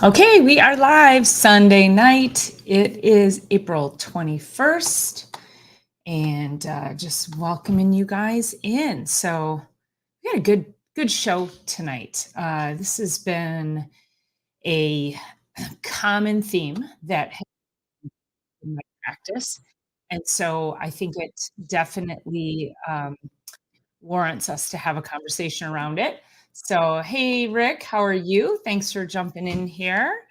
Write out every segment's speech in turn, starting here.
Okay, we are live Sunday night. It is April 21st, and just welcoming you guys in. So we had a good show tonight. This has been a common theme that has been my practice, and so I think it definitely warrants us to have a conversation around it. So, hey, Rick, how are you? Thanks for jumping in here.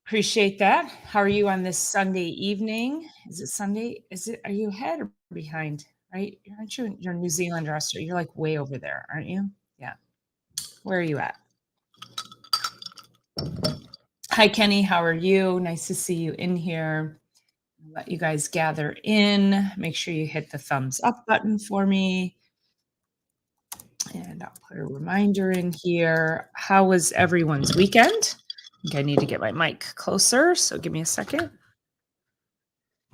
Appreciate that. How are you on this Sunday evening? Is it Sunday? Are you ahead or behind? Right? Aren't you, you're New Zealand or Australia? You're like way over there, aren't you? Yeah. Where are you at? Hi, Kenny. How are you? Nice to see you in here. Let you guys gather in. Make sure you hit the thumbs up button for me. And I'll put a reminder in here. How was everyone's weekend? I think I need to get my mic closer. So give me a second.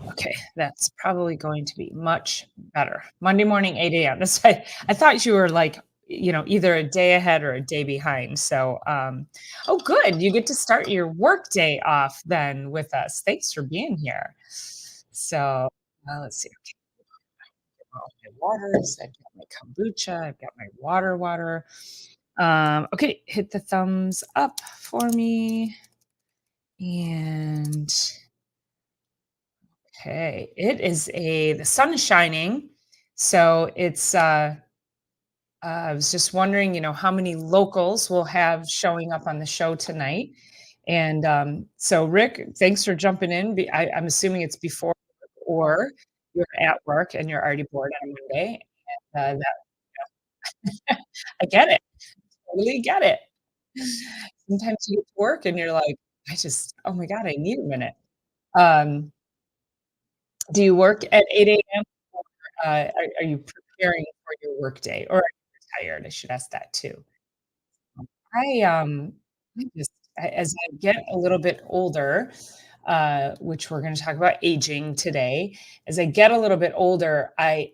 Okay, that's probably going to be much better. Monday morning, 8 a.m. I thought you were like, either a day ahead or a day behind. So, oh, good. You get to start your work day off then with us. Thanks for being here. So, let's see. Okay, all my waters. I've got my kombucha. I've got my water. Okay, hit the thumbs up for me. And okay, the sun is shining, so I was just wondering, how many locals we'll have showing up on the show tonight. And so, Rick, thanks for jumping in. I'm assuming it's before work or you're at work and you're already bored on Monday. I get it, totally get it. Sometimes you get to work and you're like, oh my God, I need a minute. Um, do you work at 8 a.m.? Are you preparing for your workday, or are you retired? I should ask that too. I, um, I just as I get a little bit older, which we're gonna talk about aging today, as I get a little bit older, I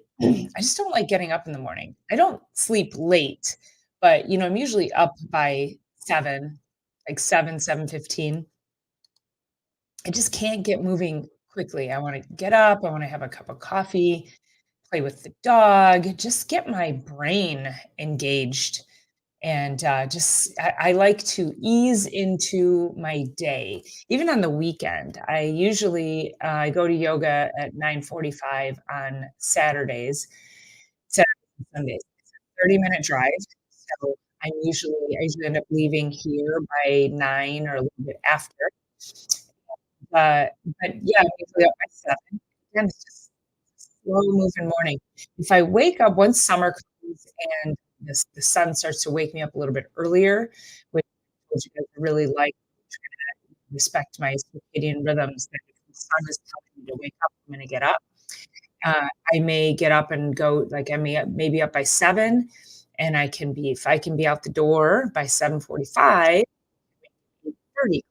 just don't like getting up in the morning. I don't sleep late, but, I'm usually up by 7, like 7:15. I just can't get moving quickly. I wanna get up, I wanna have a cup of coffee, play with the dog, just get my brain engaged. And I like to ease into my day, even on the weekend. I usually I go to yoga at 9:45 on Saturdays and Sundays. It's a 30-minute drive. So I usually end up leaving here by 9 or a little bit after. But yeah, I'm usually up by 7. Again, it's just slow moving morning. If I wake up once summer comes and the sun starts to wake me up a little bit earlier, which you guys really like, respect my circadian rhythms, that if the sun is telling me to wake up, I'm gonna get up. I may get up and go like, I maybe up by 7, and if I can be out the door by 7:45, 8:30 class.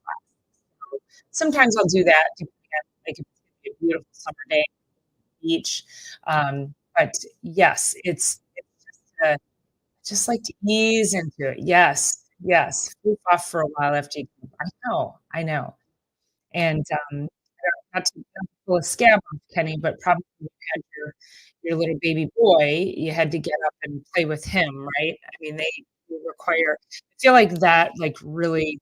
Sometimes I'll do that depending on, like, if it's gonna be a beautiful summer day beach. But yes, it's just like to ease into it. Yes, yes. Goof off for a while after you I know. And, not to pull a scab off Kenny, but probably when you had your little baby boy, you had to get up and play with him, right? I mean, they require I feel like that, like, really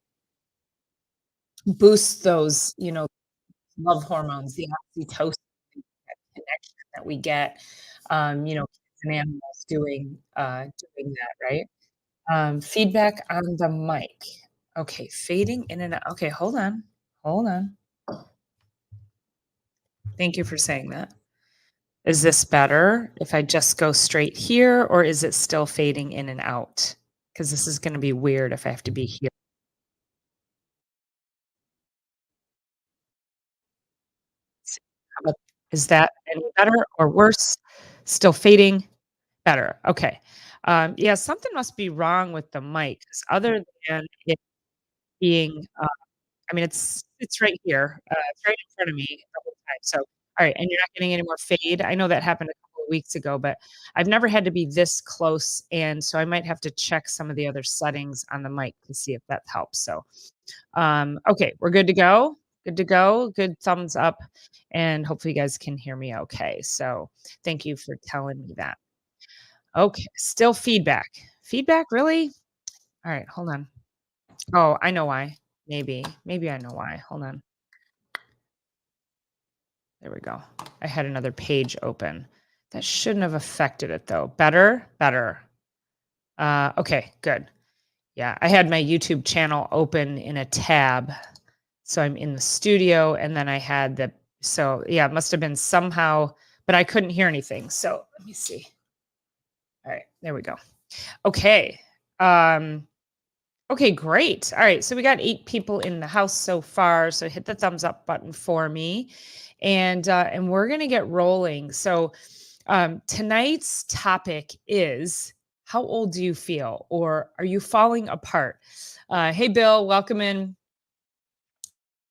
boosts those, love hormones, the oxytocin, that connection that we get, kids and animals doing that, right? Feedback on the mic. Okay, fading in and out. Okay, hold on. Hold on. Thank you for saying that. Is this better if I just go straight here, or is it still fading in and out? Because this is gonna be weird if I have to be here. How about is that any better or worse? Still fading? Better. Okay. Yeah, something must be wrong with the mic, 'cause other than it being, I mean, it's right here, it's right in front of me the whole time, so all right, and you're not getting any more fade? I know that happened a couple of weeks ago, but I've never had to be this close, and so I might have to check some of the other settings on the mic to see if that helps. So, okay, we're good to go. Good to go. Good thumbs up, and hopefully you guys can hear me okay. So, thank you for telling me that. Okay, still feedback. Feedback, really? All right, hold on. Oh, I know why. Maybe I know why. Hold on. There we go. I had another page open. That shouldn't have affected it though. Better? Better. Okay, good. Yeah, I had my YouTube channel open in a tab. So I'm in the studio and then I had so yeah, it must have been somehow, but I couldn't hear anything. So let me see. All right, there we go. Okay. Um, okay, great. All right, so we got 8 people in the house so far. So hit the thumbs up button for me, and we're gonna get rolling. So tonight's topic is how old do you feel, or are you falling apart? Hey, Bill, welcome in.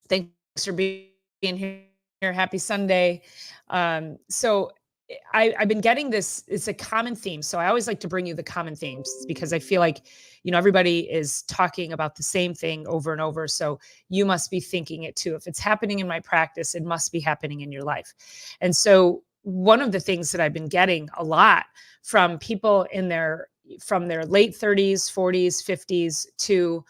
Thanks for being here. Happy Sunday. I've been getting this, it's a common theme. So I always like to bring you the common themes because I feel like, everybody is talking about the same thing over and over. So you must be thinking it too. If it's happening in my practice, it must be happening in your life. And so one of the things that I've been getting a lot from people from their late 30s, 40s, 50s to,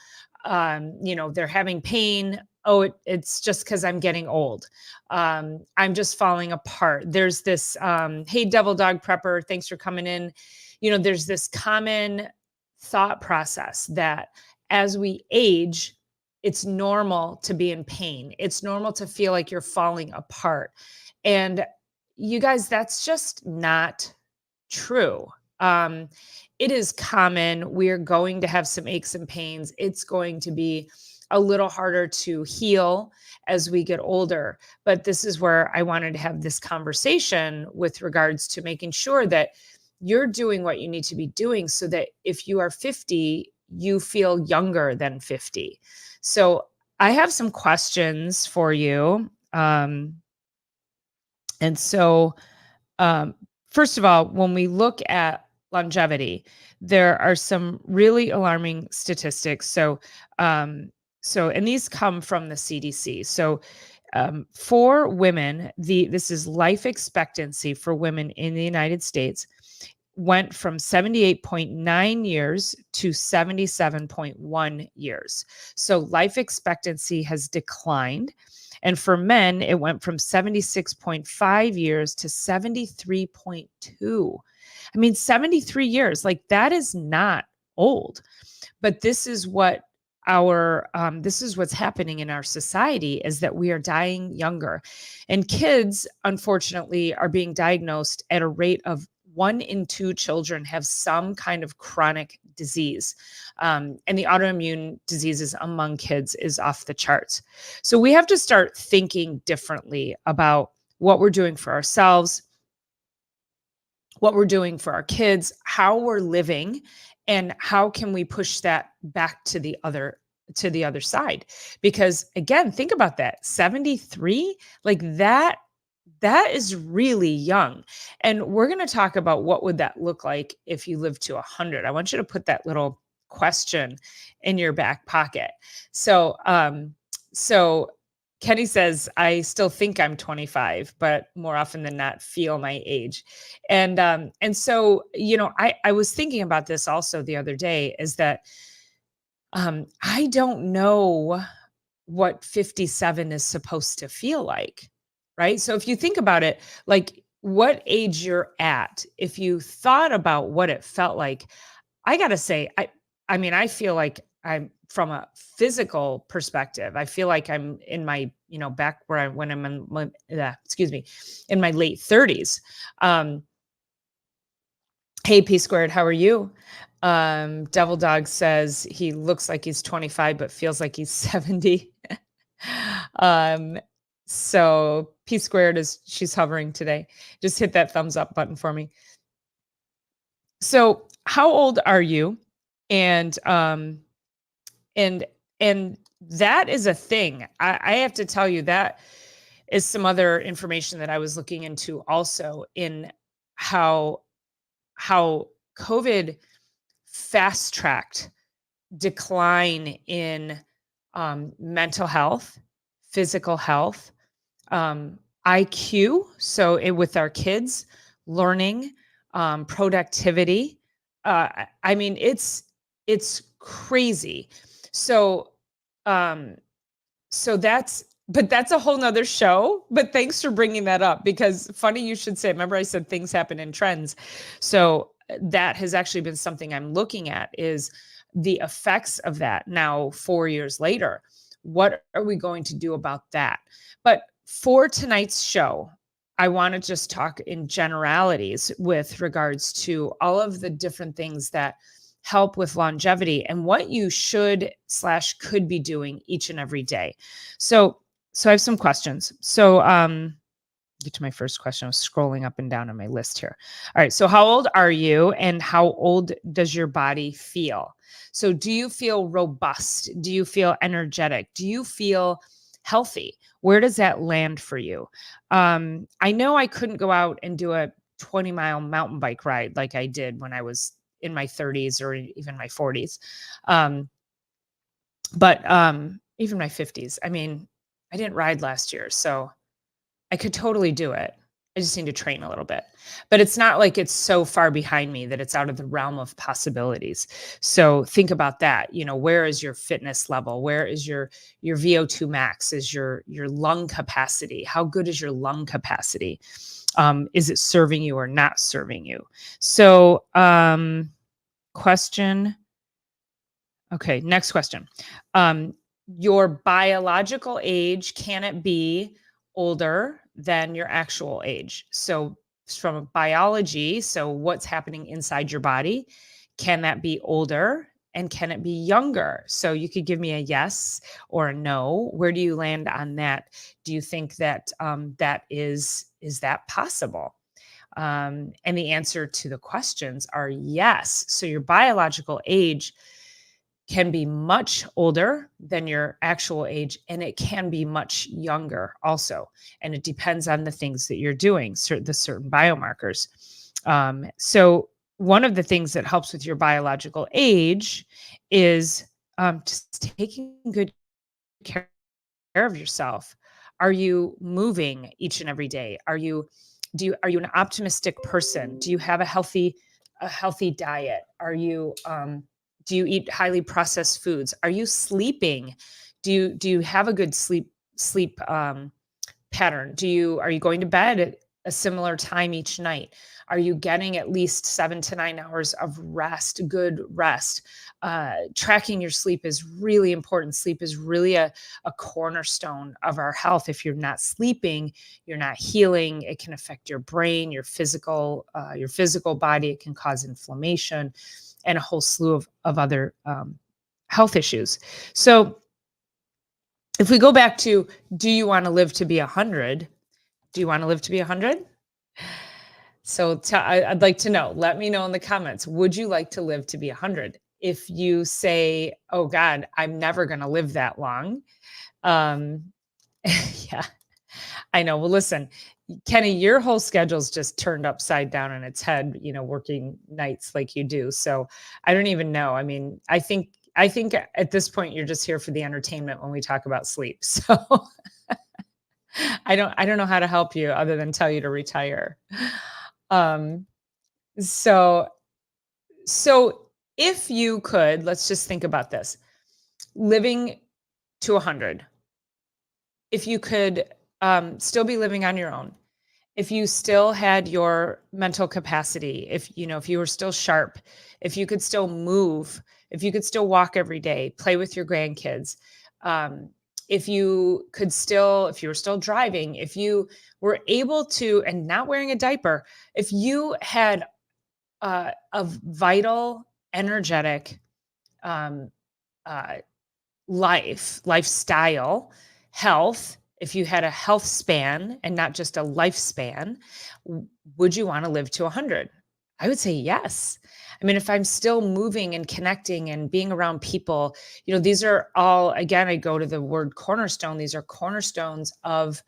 they're having pain. Oh, it's just because I'm getting old. I'm just falling apart. There's this, hey, Devil Dog Prepper, thanks for coming in. There's this common thought process that as we age, it's normal to be in pain. It's normal to feel like you're falling apart. And you guys, that's just not true. Um, it is common. We're going to have some aches and pains. It's going to be a little harder to heal as we get older. But this is where I wanted to have this conversation with regards to making sure that you're doing what you need to be doing so that if you are 50, you feel younger than 50. So I have some questions for you. And so um, First of all, when we look at longevity, there are some really alarming statistics. And these come from the CDC. So, for women, this is life expectancy for women in the United States went from 78.9 years to 77.1 years. So life expectancy has declined. And for men, it went from 76.5 years to 73.2. I mean, 73 years, like that is not old. But this is this is what's happening in our society is that we are dying younger. And kids, unfortunately, are being diagnosed at a rate of 1 in 2 children have some kind of chronic disease. And the autoimmune diseases among kids is off the charts. So we have to start thinking differently about what we're doing for ourselves, what we're doing for our kids, how we're living, and how can we push that back to the other side. Because again, think about that. 73, like that is really young. And we're going to talk about what would that look like if you live to 100. I want you to put that little question in your back pocket. So Kenny says, I still think I'm 25, but more often than not feel my age. And so, I was thinking about this also the other day is that I don't know what 57 is supposed to feel like, right? So if you think about it, like what age you're at, if you thought about what it felt like, I got to say, I mean, I feel like I'm from a physical perspective. I feel like I'm in my, back when I'm in my, excuse me, in my late 30s. Hey, P squared, how are you? Devil Dog says he looks like he's 25, but feels like he's 70. um, so P squared she's hovering today. Just hit that thumbs up button for me. So how old are you? And and that is a thing. I have to tell you that is some other information that I was looking into also in how COVID fast-tracked decline in, mental health, physical health, IQ, so with our kids, learning, productivity. I mean, it's crazy. So, um, so that's a whole nother show. But thanks for bringing that up because funny you should say. Remember, I said things happen in trends. So that has actually been something I'm looking at is the effects of that now 4 years later. What are we going to do about that? But for tonight's show, I want to just talk in generalities with regards to all of the different things that help with longevity and what you should slash could be doing each and every day. So, so I have some questions. So, get to my first question. I was scrolling up and down on my list here. All right. So, how old are you, and how old does your body feel? So, do you feel robust? Do you feel energetic? Do you feel healthy? Where does that land for you? I know I couldn't go out and do a 20-mile mountain bike ride like I did when I was in my 30s or even my 40s. Um, but even my 50s. I mean, I didn't ride last year, so I could totally do it. I just need to train a little bit. But it's not like it's so far behind me that it's out of the realm of possibilities. So think about that. You know, where is your fitness level? Where is your VO2 max? Is your lung capacity? How good is your lung capacity? Is it serving you or not serving you? So question. Okay, next question. Your biological age, can it be older than your actual age? So from biology, so what's happening inside your body, can that be older and can it be younger? So you could give me a yes or a no. Where do you land on that? Do you think that that is that possible? And the answer to the questions are yes. So your biological age can be much older than your actual age, and it can be much younger also. And it depends on the things that you're doing, the certain biomarkers. So one of the things that helps with your biological age is just taking good care of yourself. Are you moving each and every day? Are you an optimistic person? Do you have a healthy diet? Do you eat highly processed foods? Are you sleeping? Do you have a good sleep pattern? Are you going to bed at a similar time each night? Are you getting at least 7 to 9 hours of rest, good rest? Tracking your sleep is really important. Sleep is really a cornerstone of our health. If you're not sleeping, you're not healing. It can affect your brain, your physical body. It can cause inflammation and a whole slew of other health issues. So if we go back to, do you want to live to be 100? Do you want to live to be 100? So I'd like to know. Let me know in the comments. Would you like to live to be 100? If you say, oh God, I'm never going to live that long. Um, yeah, I know. Well, listen, Kenny, your whole schedule's just turned upside down on its head, working nights like you do. So I don't even know. I mean, I think at this point you're just here for the entertainment when we talk about sleep. So I don't know how to help you other than tell you to retire. Um, so so if you could, let's just think about this. Living to 100. If you could still be living on your own, if you still had your mental capacity, if you were still sharp, if you could still move, if you could still walk every day, play with your grandkids, if you were still driving, if you were able to, and not wearing a diaper, if you had a vital, energetic um, uh, lifestyle, health, if you had a health span and not just a lifespan, would you want to live to 100? I would say yes. I mean, if I'm still moving and connecting and being around people, these are all, again, I go to the word cornerstone. These are cornerstones of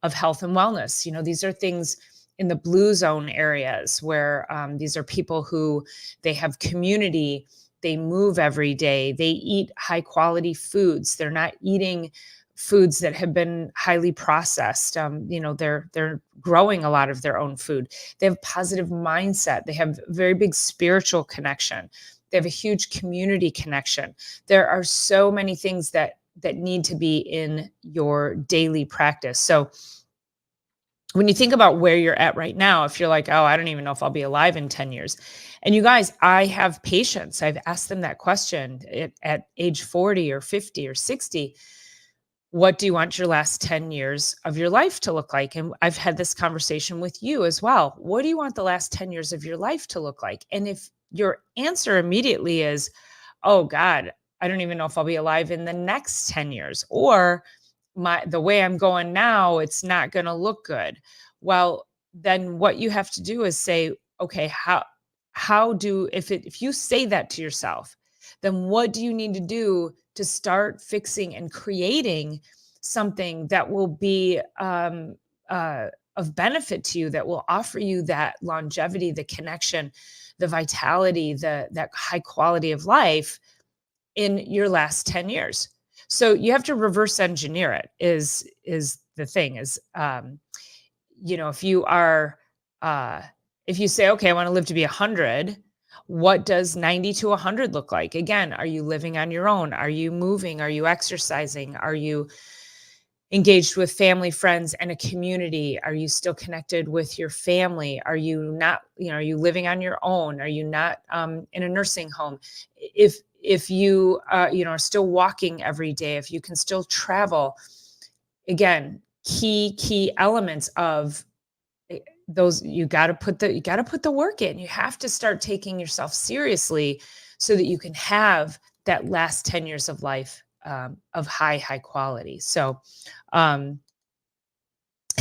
health and wellness. These are things in the blue zone areas where these are people who they have community, they move every day, they eat high quality foods, they're not eating foods that have been highly processed. They're growing a lot of their own food. They have positive mindset. They have very big spiritual connection. They have a huge community connection. There are so many things that need to be in your daily practice. So when you think about where you're at right now, if you're like, oh, I don't even know if I'll be alive in 10 years. And you guys, I have patients. I've asked them that question at age 40 or 50 or 60. What do you want your last 10 years of your life to look like? And I've had this conversation with you as well. What do you want the last 10 years of your life to look like? And if your answer immediately is, oh God, I don't even know if I'll be alive in the next 10 years, or the way I'm going now, it's not going to look good. Well, then what you have to do is say, okay, if you say that to yourself, then what do you need to do to start fixing and creating something that will be of benefit to you, that will offer you that longevity, the connection, the vitality, that high quality of life in your last 10 years. So you have to reverse engineer it is the thing is, if you are, if you say, okay, I want to live to be 100, what does 90 to 100 look like? Again, are you living on your own? Are you moving? Are you exercising? Are you engaged with family, friends, and a community? Are you still connected with your family? Are you not, are you living on your own? Are you not in a nursing home? If you, are still walking every day, if you can still travel, again, key elements of those, you got to put the work in. You have to start taking yourself seriously so that you can have that last 10 years of life of high quality. So,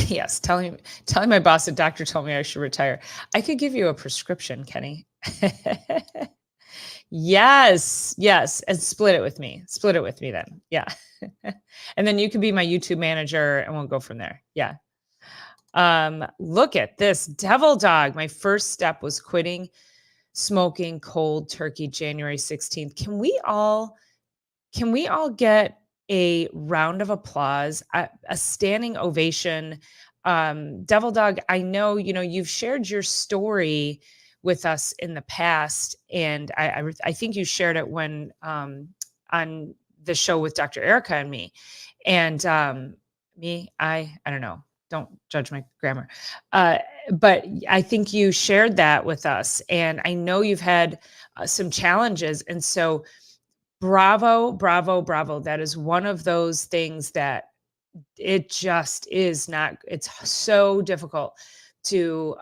yes, telling my boss, a doctor told me I should retire. I could give you a prescription, Kenny. Yes, and split it with me. Split it with me then. Yeah. And then you can be my YouTube manager and we'll go from there. Yeah. Look at this devil dog. My first step was quitting smoking cold turkey January 16th. Can we all get a round of applause, a standing ovation? Devil Dog, I know, you've shared your story with us in the past, and I think you shared it when on the show with Dr. Erica and me. And I don't know. Don't judge my grammar. But I think you shared that with us, and I know you've had some challenges. And so bravo, bravo, bravo. That is one of those things that it just is not, it's so difficult to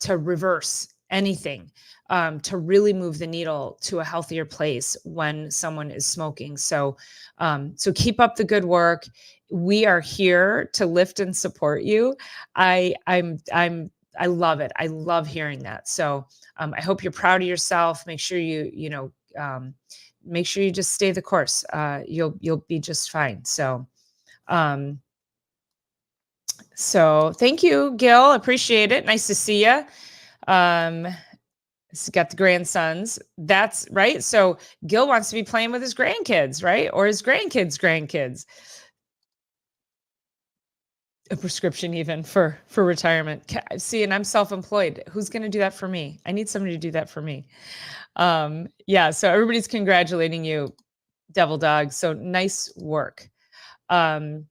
reverse anything, to really move the needle to a healthier place when someone is smoking. So keep up the good work. We are here to lift and support you. I love it. I love hearing that. So I hope you're proud of yourself. Make sure make sure you just stay the course. You'll be just fine. So thank you, Gil. Appreciate it. Nice to see you. He's got the grandsons. That's right. So Gil wants to be playing with his grandkids, right? Or his grandkids. A prescription even for retirement. See, and I'm self-employed. Who's going to do that for me? I need somebody to do that for me. Yeah. So everybody's congratulating you, Devil Dog. So nice work. So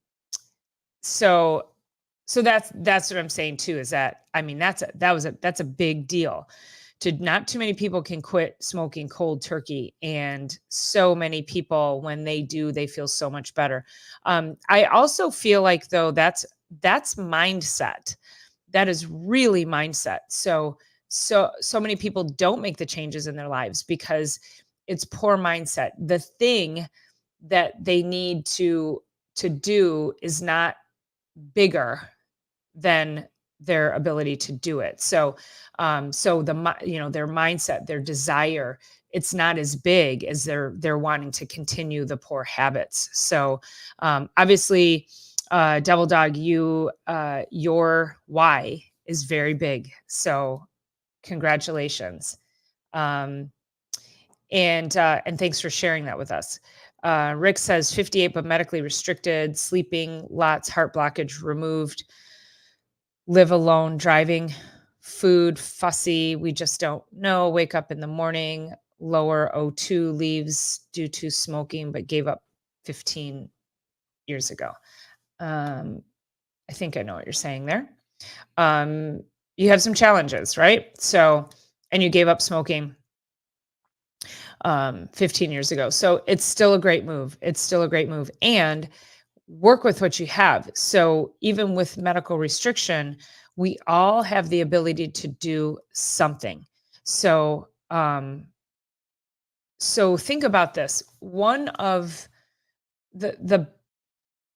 that's what I'm saying too, is that, I mean, that's a big deal. Not too many people can quit smoking cold turkey. And so many people, when they do, they feel so much better. I also feel like though, that's mindset. That is really mindset. So many people don't make the changes in their lives because it's poor mindset. The thing that they need to do is not bigger than their ability to do it. So their mindset, their desire, it's not as big as they're wanting to continue the poor habits. So obviously, Devil Dog, your why is very big. So congratulations. Um, and thanks for sharing that with us. Rick says 58, but medically restricted, sleeping, lots, heart blockage removed, live alone, driving, food, fussy. We just don't know. Wake up in the morning, lower O2 leaves due to smoking, but gave up 15 years ago. Um, I think I know what you're saying there. Um, you have some challenges, right? So, and you gave up smoking 15 years ago. So it's still a great move. It's still a great move. And work with what you have. So even with medical restriction, we all have the ability to do something. So, so think about this. One of the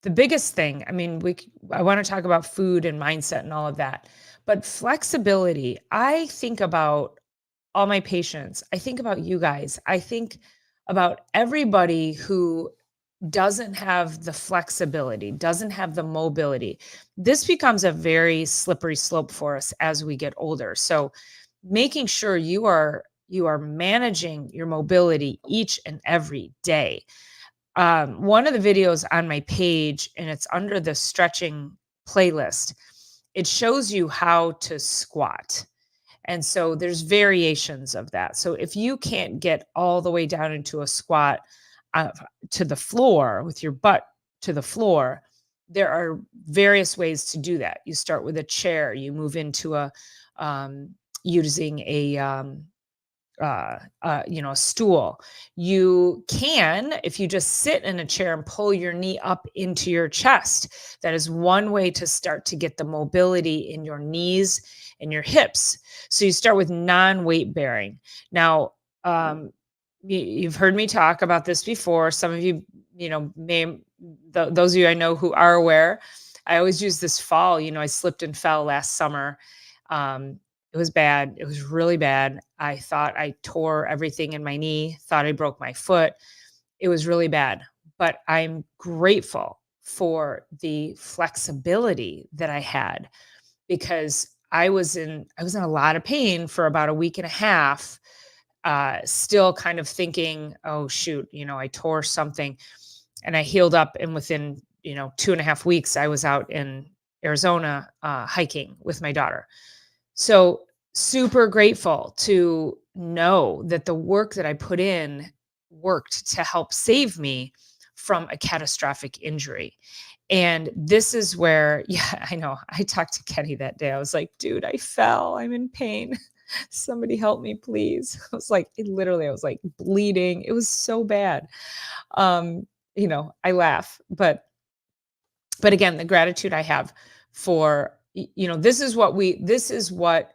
the biggest thing, I mean, I want to talk about food and mindset and all of that, but flexibility. I think about all my patients. I think about you guys. I think about everybody who doesn't have the flexibility, doesn't have the mobility. This becomes a very slippery slope for us as we get older. So making sure you are managing your mobility each and every day. One of the videos on my page, and it's under the stretching playlist, it shows you how to squat. And so there's variations of that. So if you can't get all the way down into a squat uh, to the floor with your butt to the floor, there are various ways to do that. You start with a chair, you move into a using a a stool. You can, if you just sit in a chair and pull your knee up into your chest, that is one way to start to get the mobility in your knees and your hips. So you start with non-weight bearing. Now, you've heard me talk about this before. Some of you, those of you I know who are aware, I always use this fall. I slipped and fell last summer. It was bad. It was really bad. I thought I tore everything in my knee, thought I broke my foot. It was really bad. But I'm grateful for the flexibility that I had because I was in a lot of pain for about a week and a half, still kind of thinking, oh shoot, I tore something, and I healed up, and within 2.5 weeks, I was out in Arizona hiking with my daughter. So super grateful to know that the work that I put in worked to help save me from a catastrophic injury. And this is where, yeah, I know. I talked to Kenny that day. I was like, dude, I fell. I'm in pain. Somebody help me, please. I was like, I was like bleeding. It was so bad. I laugh, but again, the gratitude I have for, this is what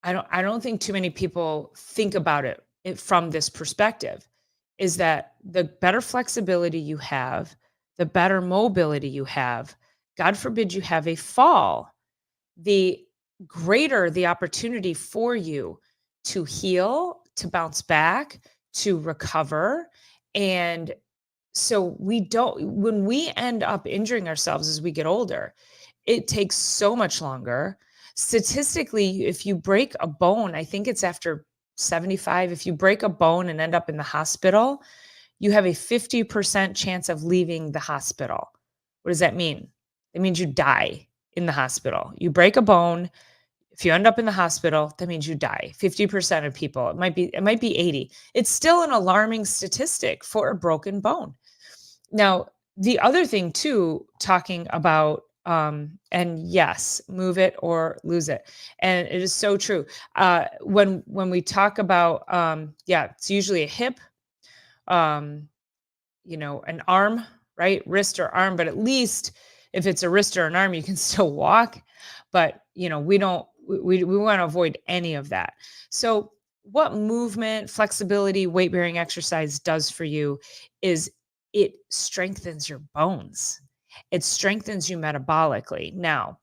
I don't think too many people think about it from this perspective, is that the better flexibility you have, the better mobility you have, God forbid you have a fall, the greater the opportunity for you to heal, to bounce back, to recover. And so when we end up injuring ourselves as we get older, it takes so much longer. Statistically, if you break a bone, I think it's after 75, if you break a bone and end up in the hospital, you have a 50% chance of leaving the hospital. What does that mean? It means you die in the hospital. You break a bone, if you end up in the hospital, that means you die. 50% of people, it might be 80. It's still an alarming statistic for a broken bone. Now, the other thing too, talking about, and yes, move it or lose it. And it is so true. When we talk about, yeah, it's usually a hip, um, an arm, right? Wrist or arm, but at least if it's a wrist or an arm, you can still walk. But we don't, we want to avoid any of that. So what movement, flexibility, weight bearing exercise does for you is it strengthens your bones. It strengthens you metabolically. Now,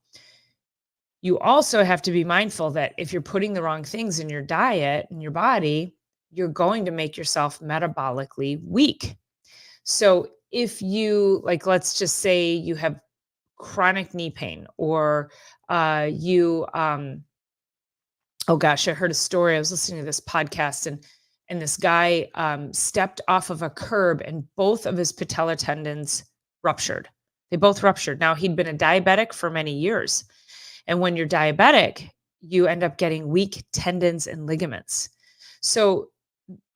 you also have to be mindful that if you're putting the wrong things in your diet and your body, you're going to make yourself metabolically weak. So if you, like, let's just say you have chronic knee pain, or you oh gosh, I heard a story. I was listening to this podcast, and this guy stepped off of a curb and both of his patellar tendons ruptured. They both ruptured. Now, he'd been a diabetic for many years. And when you're diabetic, you end up getting weak tendons and ligaments. So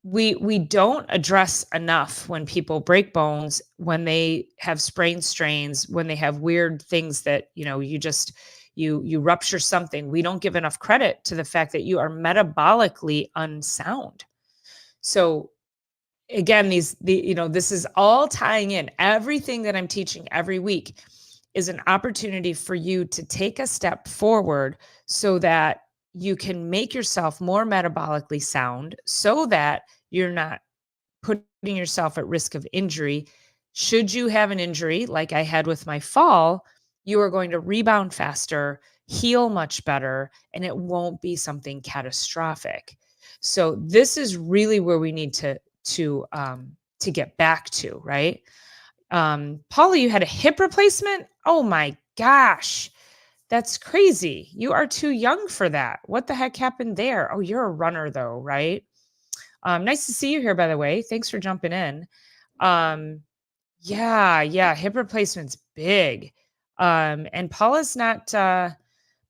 we don't address enough when people break bones, when they have sprained strains, when they have weird things that, you just you rupture something. We don't give enough credit to the fact that you are metabolically unsound. So again, this is all tying in. Everything that I'm teaching every week is an opportunity for you to take a step forward so that you can make yourself more metabolically sound, so that you're not putting yourself at risk of injury. Should you have an injury like I had with my fall, you are going to rebound faster, heal much better, and it won't be something catastrophic. So this is really where we need to get back to, right? Paula, you had a hip replacement? Oh my gosh. That's crazy. You are too young for that. What the heck happened there? Oh, you're a runner though, right? Nice to see you here, by the way. Thanks for jumping in. Yeah, hip replacement's big. And Paula's not,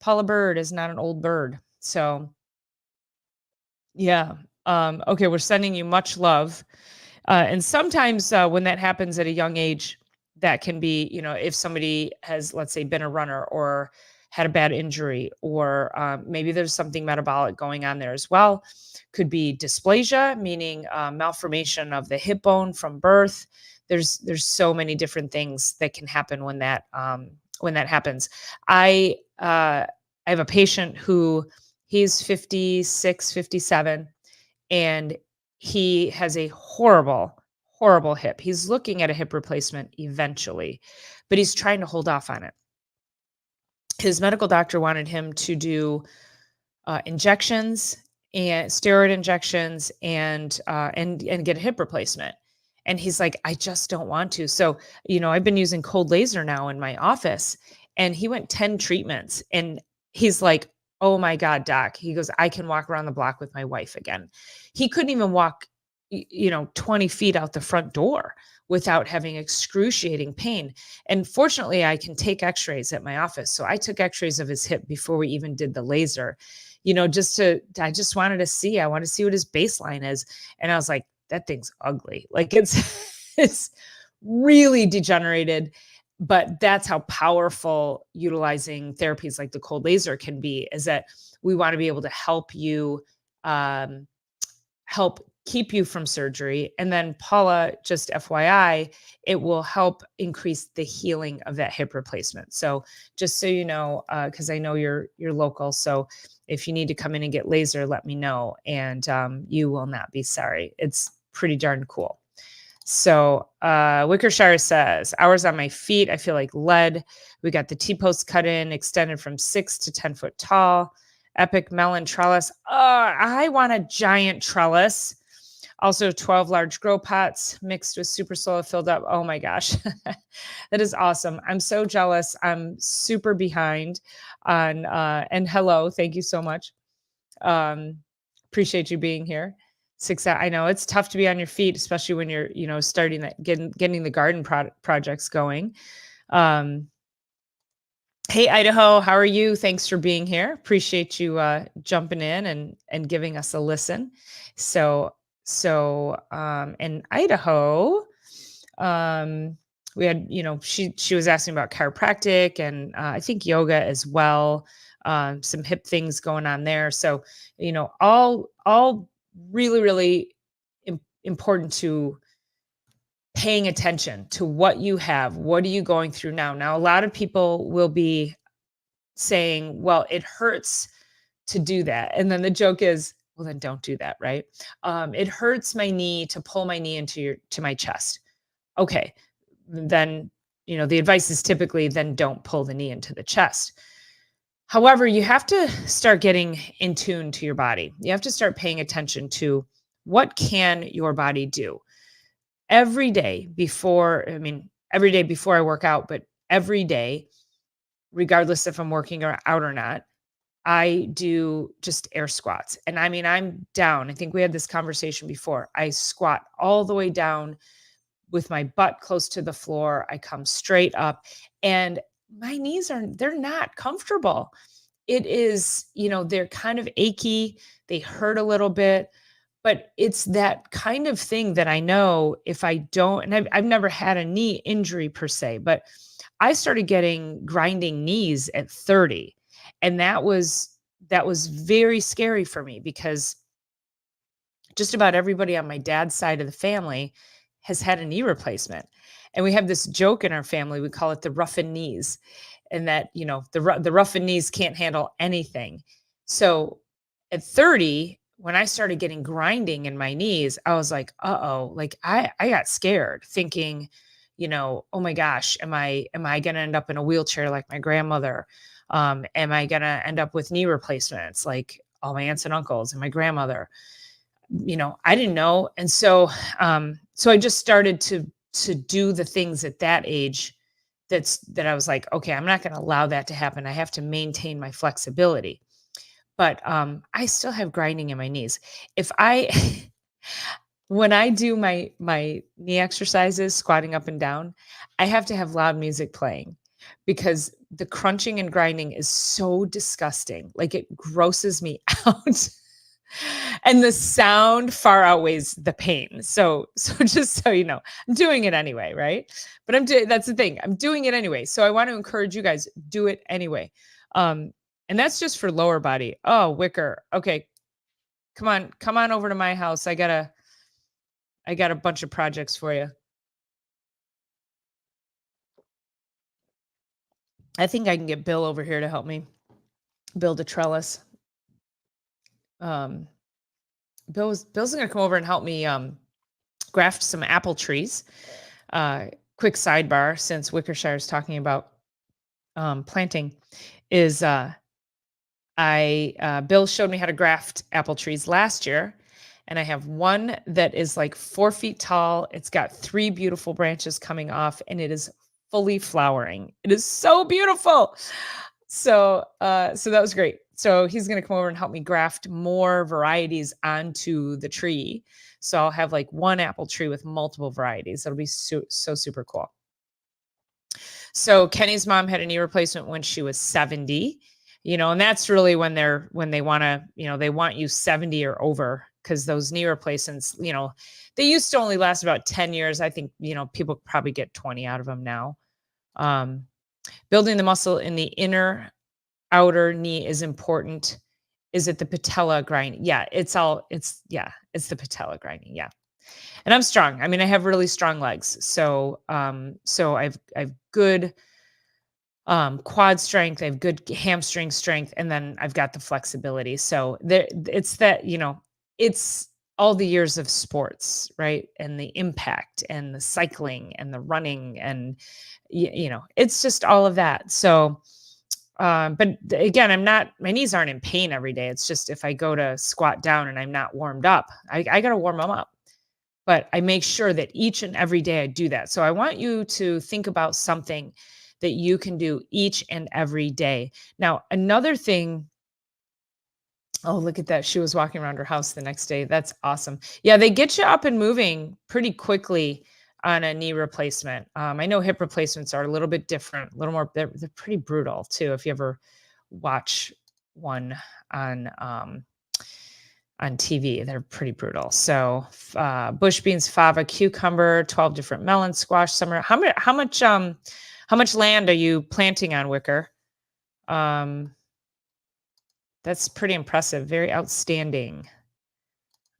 Paula Bird is not an old bird. So yeah. Okay, we're sending you much love. And sometimes when that happens at a young age, that can be, if somebody has, let's say, been a runner or had a bad injury, or maybe there's something metabolic going on there as well. Could be dysplasia, meaning malformation of the hip bone from birth. There's so many different things that can happen when that happens. I have a patient who he's 56, 57, and he has a horrible, horrible hip. He's looking at a hip replacement eventually, but he's trying to hold off on it. His medical doctor wanted him to do injections and steroid injections and get a hip replacement. And he's like, I just don't want to. So, I've been using cold laser now in my office, and he went 10 treatments, and he's like, oh my God, doc. He goes, I can walk around the block with my wife again. He couldn't even walk, 20 feet out the front door without having excruciating pain. And fortunately, I can take x-rays at my office. So I took x-rays of his hip before we even did the laser, I just wanted to see, I want to see what his baseline is. And I was like, that thing's ugly. Like it's really degenerated. But that's how powerful utilizing therapies like the cold laser can be, is that we want to be able to help you, help keep you from surgery. And then Paula, just FYI, it will help increase the healing of that hip replacement. So just so you know, because I know you're local. So if you need to come in and get laser, let me know. And you will not be sorry. It's pretty darn cool. So Wickershire says, hours on my feet, I feel like lead. We got the T-post cut in, extended from 6 to 10 foot tall. Epic melon trellis. I want a giant trellis. Also 12 large grow pots mixed with super soil filled up. Oh my gosh. That is awesome. I'm so jealous. I'm super behind on, and hello, thank you so much. Appreciate you being here. I know it's tough to be on your feet, especially when you're, starting that, getting the garden projects going. Hey, Idaho, how are you? Thanks for being here. Appreciate you jumping in and giving us a listen. So in Idaho, we had, she was asking about chiropractic and I think yoga as well. Some hip things going on there. So, all really, really important to paying attention to what you have. What are you going through now? Now, a lot of people will be saying, well, it hurts to do that. And then the joke is, well, then don't do that, right? It hurts my knee to pull my knee to my chest. Okay, then, the advice is typically then don't pull the knee into the chest. However, you have to start getting in tune to your body. You have to start paying attention to what can your body do. Every day before I work out, but every day regardless if I'm working or out or not, I do just air squats. And I mean, I'm down. I think we had this conversation before. I squat all the way down with my butt close to the floor. I come straight up and my knees they're not comfortable. It is, they're kind of achy, they hurt a little bit, but it's that kind of thing that I know if I don't, and I've never had a knee injury per se, but I started getting grinding knees at 30. And that was very scary for me because just about everybody on my dad's side of the family has had a knee replacement. And we have this joke in our family, we call it the roughened knees, and that, the roughened knees can't handle anything. So at 30, when I started getting grinding in my knees, I was like, uh-oh, like I got scared thinking, oh my gosh, am I going to end up in a wheelchair like my grandmother? Am I going to end up with knee replacements like all my aunts and uncles and my grandmother? I didn't know. And so I just started to do the things at that age that I was like, okay, I'm not going to allow that to happen. I have to maintain my flexibility. But I still have grinding in my knees. If I when I do my knee exercises, squatting up and down, I have to have loud music playing because the crunching and grinding is so disgusting. Like it grosses me out. And the sound far outweighs the pain. So just so you know, I'm doing it anyway, right? But that's the thing. I'm doing it anyway. So I want to encourage you guys, do it anyway. Um, and that's just for lower body. Oh, Wicker. Okay. Come on over to my house. I got a bunch of projects for you. I think I can get Bill over here to help me build a trellis. Um, Bill's gonna come over and help me graft some apple trees. Quick sidebar, since Wickershire is talking about planting, is Bill showed me how to graft apple trees last year, and I have one that is like 4 feet tall. It's got 3 beautiful branches coming off, and it is fully flowering. It is so beautiful. So that was great. So he's going to come over and help me graft more varieties onto the tree. So I'll have like one apple tree with multiple varieties. That'll be so super cool. So Kenny's mom had a knee replacement when she was 70, and that's really when they want to, they want you 70 or over, because those knee replacements, they used to only last about 10 years. I think, people probably get 20 out of them now. Building the muscle in the inner outer knee is important. Is it the patella grinding? Yeah, it's the patella grinding. Yeah. And I'm strong. I mean, I have really strong legs. So I've good quad strength, I have good hamstring strength, and then I've got the flexibility. So it's all the years of sports, right? And the impact and the cycling and the running and it's just all of that. So but again, my knees aren't in pain every day. It's just if I go to squat down and I'm not warmed up, I got to warm them up. But I make sure that each and every day I do that. So I want you to think about something that you can do each and every day. Now, another thing, oh, look at that. She was walking around her house the next day. That's awesome. Yeah, they get you up and moving pretty quickly on a knee replacement. I know hip replacements are a little bit different, a little more, they're pretty brutal too. If you ever watch one on TV, they're pretty brutal. So bush beans, fava, cucumber, 12 different melons, squash, summer. How much land are you planting on, Wicker? That's pretty impressive. Very outstanding.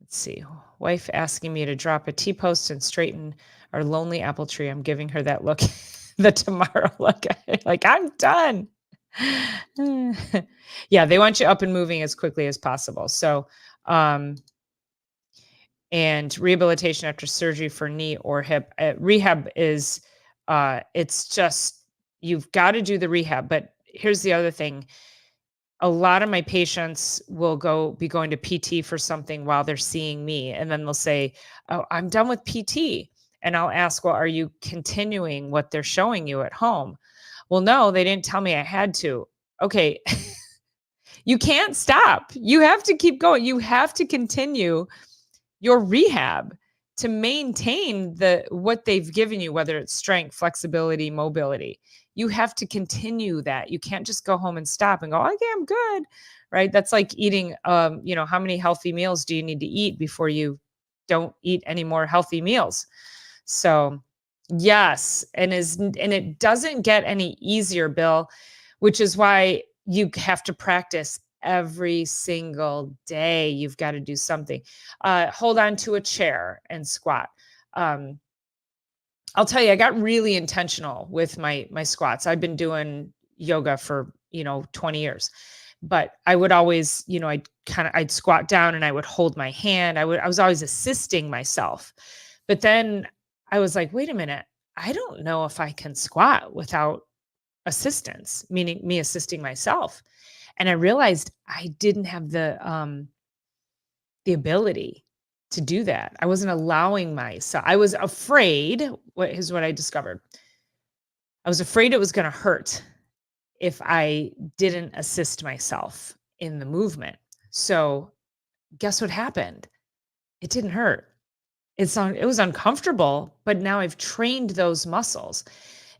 Let's see. Wife asking me to drop a T-post and straighten our lonely apple tree. I'm giving her that look, the tomorrow look. Like, I'm done. Yeah, they want you up and moving as quickly as possible. So, and rehabilitation after surgery for knee or hip. Rehab is, it's just, you've got to do the rehab. But here's the other thing. A lot of my patients will be going to PT for something while they're seeing me. And then they'll say, oh, I'm done with PT. And I'll ask, well, are you continuing what they're showing you at home? Well, no, they didn't tell me I had to. Okay, you can't stop. You have to keep going. You have to continue your rehab to maintain the what they've given you, whether it's strength, flexibility, mobility. You have to continue that. You can't just go home and stop and go, okay, I'm good. Right. That's like eating, how many healthy meals do you need to eat before you don't eat any more healthy meals? So yes, and it doesn't get any easier, Bill, which is why you have to practice every single day. You've got to do something. Hold on to a chair and squat. Um, I'll tell you, I got really intentional with my squats. I've been doing yoga for 20 years, but I would always, I'd squat down and I would hold my hand. I was always assisting myself, but then I was like, wait a minute, I don't know if I can squat without assistance, meaning me assisting myself. And I realized I didn't have the ability to do that. I wasn't allowing myself. I was afraid. What is what I discovered? I was afraid it was going to hurt if I didn't assist myself in the movement. So guess what happened? It didn't hurt. It was uncomfortable, but now I've trained those muscles.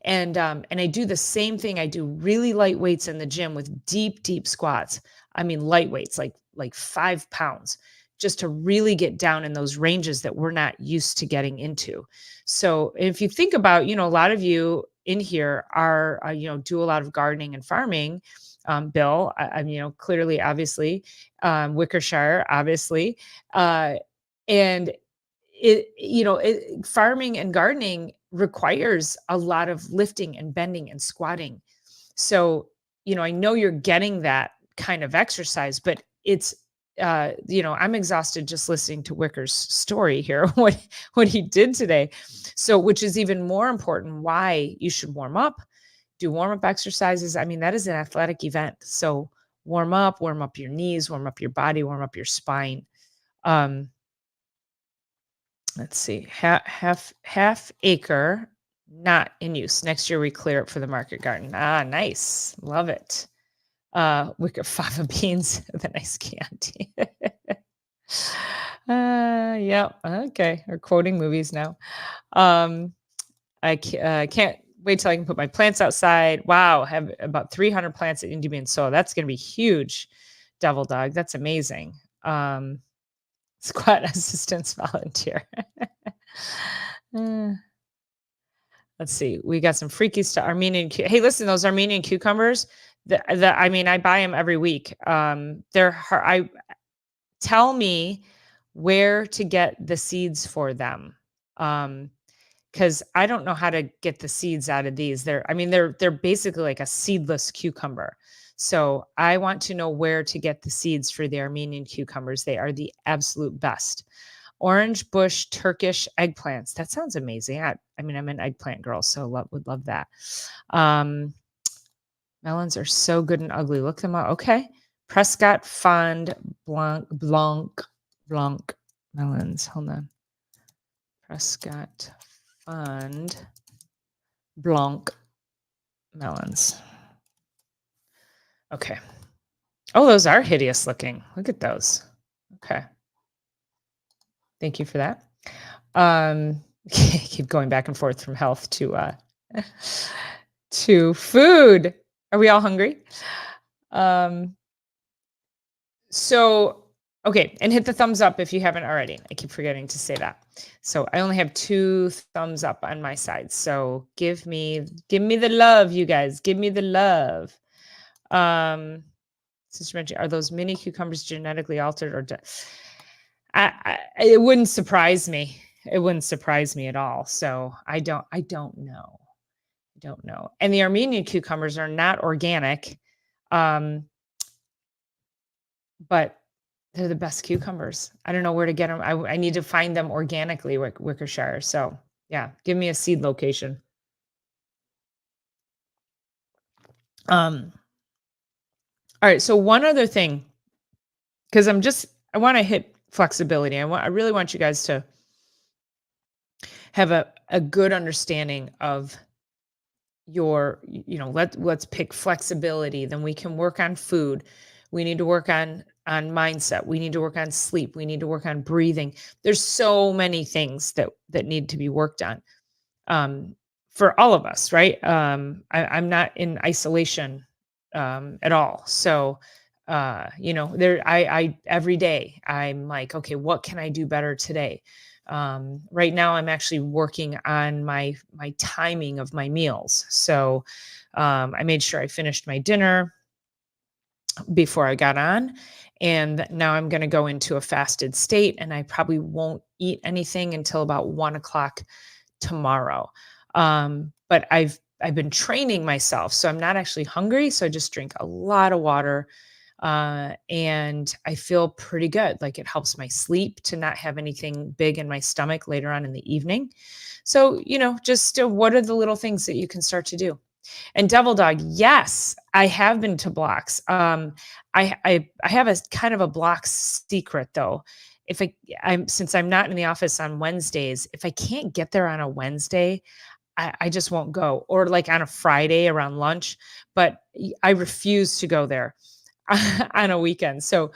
And I do the same thing. I do really light weights in the gym with deep, deep squats. I mean, light weights, like 5 pounds, just to really get down in those ranges that we're not used to getting into. So if you think about, a lot of you in here are, do a lot of gardening and farming. Bill, clearly, obviously, Wickershire, obviously, and farming and gardening requires a lot of lifting and bending and squatting. So, I know you're getting that kind of exercise, but it's, I'm exhausted just listening to Wicker's story here, what he did today. So, which is even more important, why you should warm up, do warm up exercises. I mean, that is an athletic event. So warm up your knees, warm up your body, warm up your spine. Let's see, half acre, not in use. Next year we clear it for the market garden. Ah, nice. Love it. Wicker fava beans, the nice Chianti. Yeah. Okay. We're quoting movies now. I can't wait till I can put my plants outside. Wow. Have about 300 plants that need to be in soil. That's going to be huge. Devil dog. That's amazing. Squat assistance volunteer. Uh, let's see. We got some freaky stuff. Hey, listen, those Armenian cucumbers. I mean, I buy them every week. Tell me where to get the seeds for them. Because I don't know how to get the seeds out of these. They're basically like a seedless cucumber. So I want to know where to get the seeds for the Armenian cucumbers. They are the absolute best. Orange bush Turkish eggplants. That sounds amazing. I'm an eggplant girl, so would love that. Melons are so good and ugly. Look them up. Okay. Prescott Fond Blanc melons. Hold on. Prescott Fond Blanc melons. Okay. Oh, those are hideous looking. Look at those. Okay. Thank you for that. Keep going back and forth from health to food. Are we all hungry? So, okay, and hit the thumbs up if you haven't already. I keep forgetting to say that. So I only have 2 thumbs up on my side. So give me the love, you guys. Give me the love. Sister Reggie, are those mini cucumbers genetically altered or? It wouldn't surprise me. It wouldn't surprise me at all. So I don't know. I don't know. And the Armenian cucumbers are not organic. But they're the best cucumbers. I don't know where to get them. I need to find them organically, Wickershire. So yeah, give me a seed location. All right. So one other thing, because I want to hit flexibility. I really want you guys to have a good understanding of let's pick flexibility, then we can work on food. We need to work on mindset. We need to work on sleep. We need to work on breathing. There's so many things that need to be worked on, um, for all of us, right? I'm not in isolation at all. So, I every day I'm like, okay, what can I do better today? Right now, I'm actually working on my timing of my meals. So, I made sure I finished my dinner before I got on. And now I'm going to go into a fasted state, and I probably won't eat anything until about 1 o'clock tomorrow. But I've been training myself, so I'm not actually hungry. So I just drink a lot of water, and I feel pretty good. Like, it helps my sleep to not have anything big in my stomach later on in the evening. So just what are the little things that you can start to do? And Devil Dog, yes, I have been to blocks. I have a kind of a block secret though. If I'm since I'm not in the office on Wednesdays, if I can't get there on a Wednesday, I just won't go. Or like on a Friday around lunch, but I refuse to go there on a weekend. So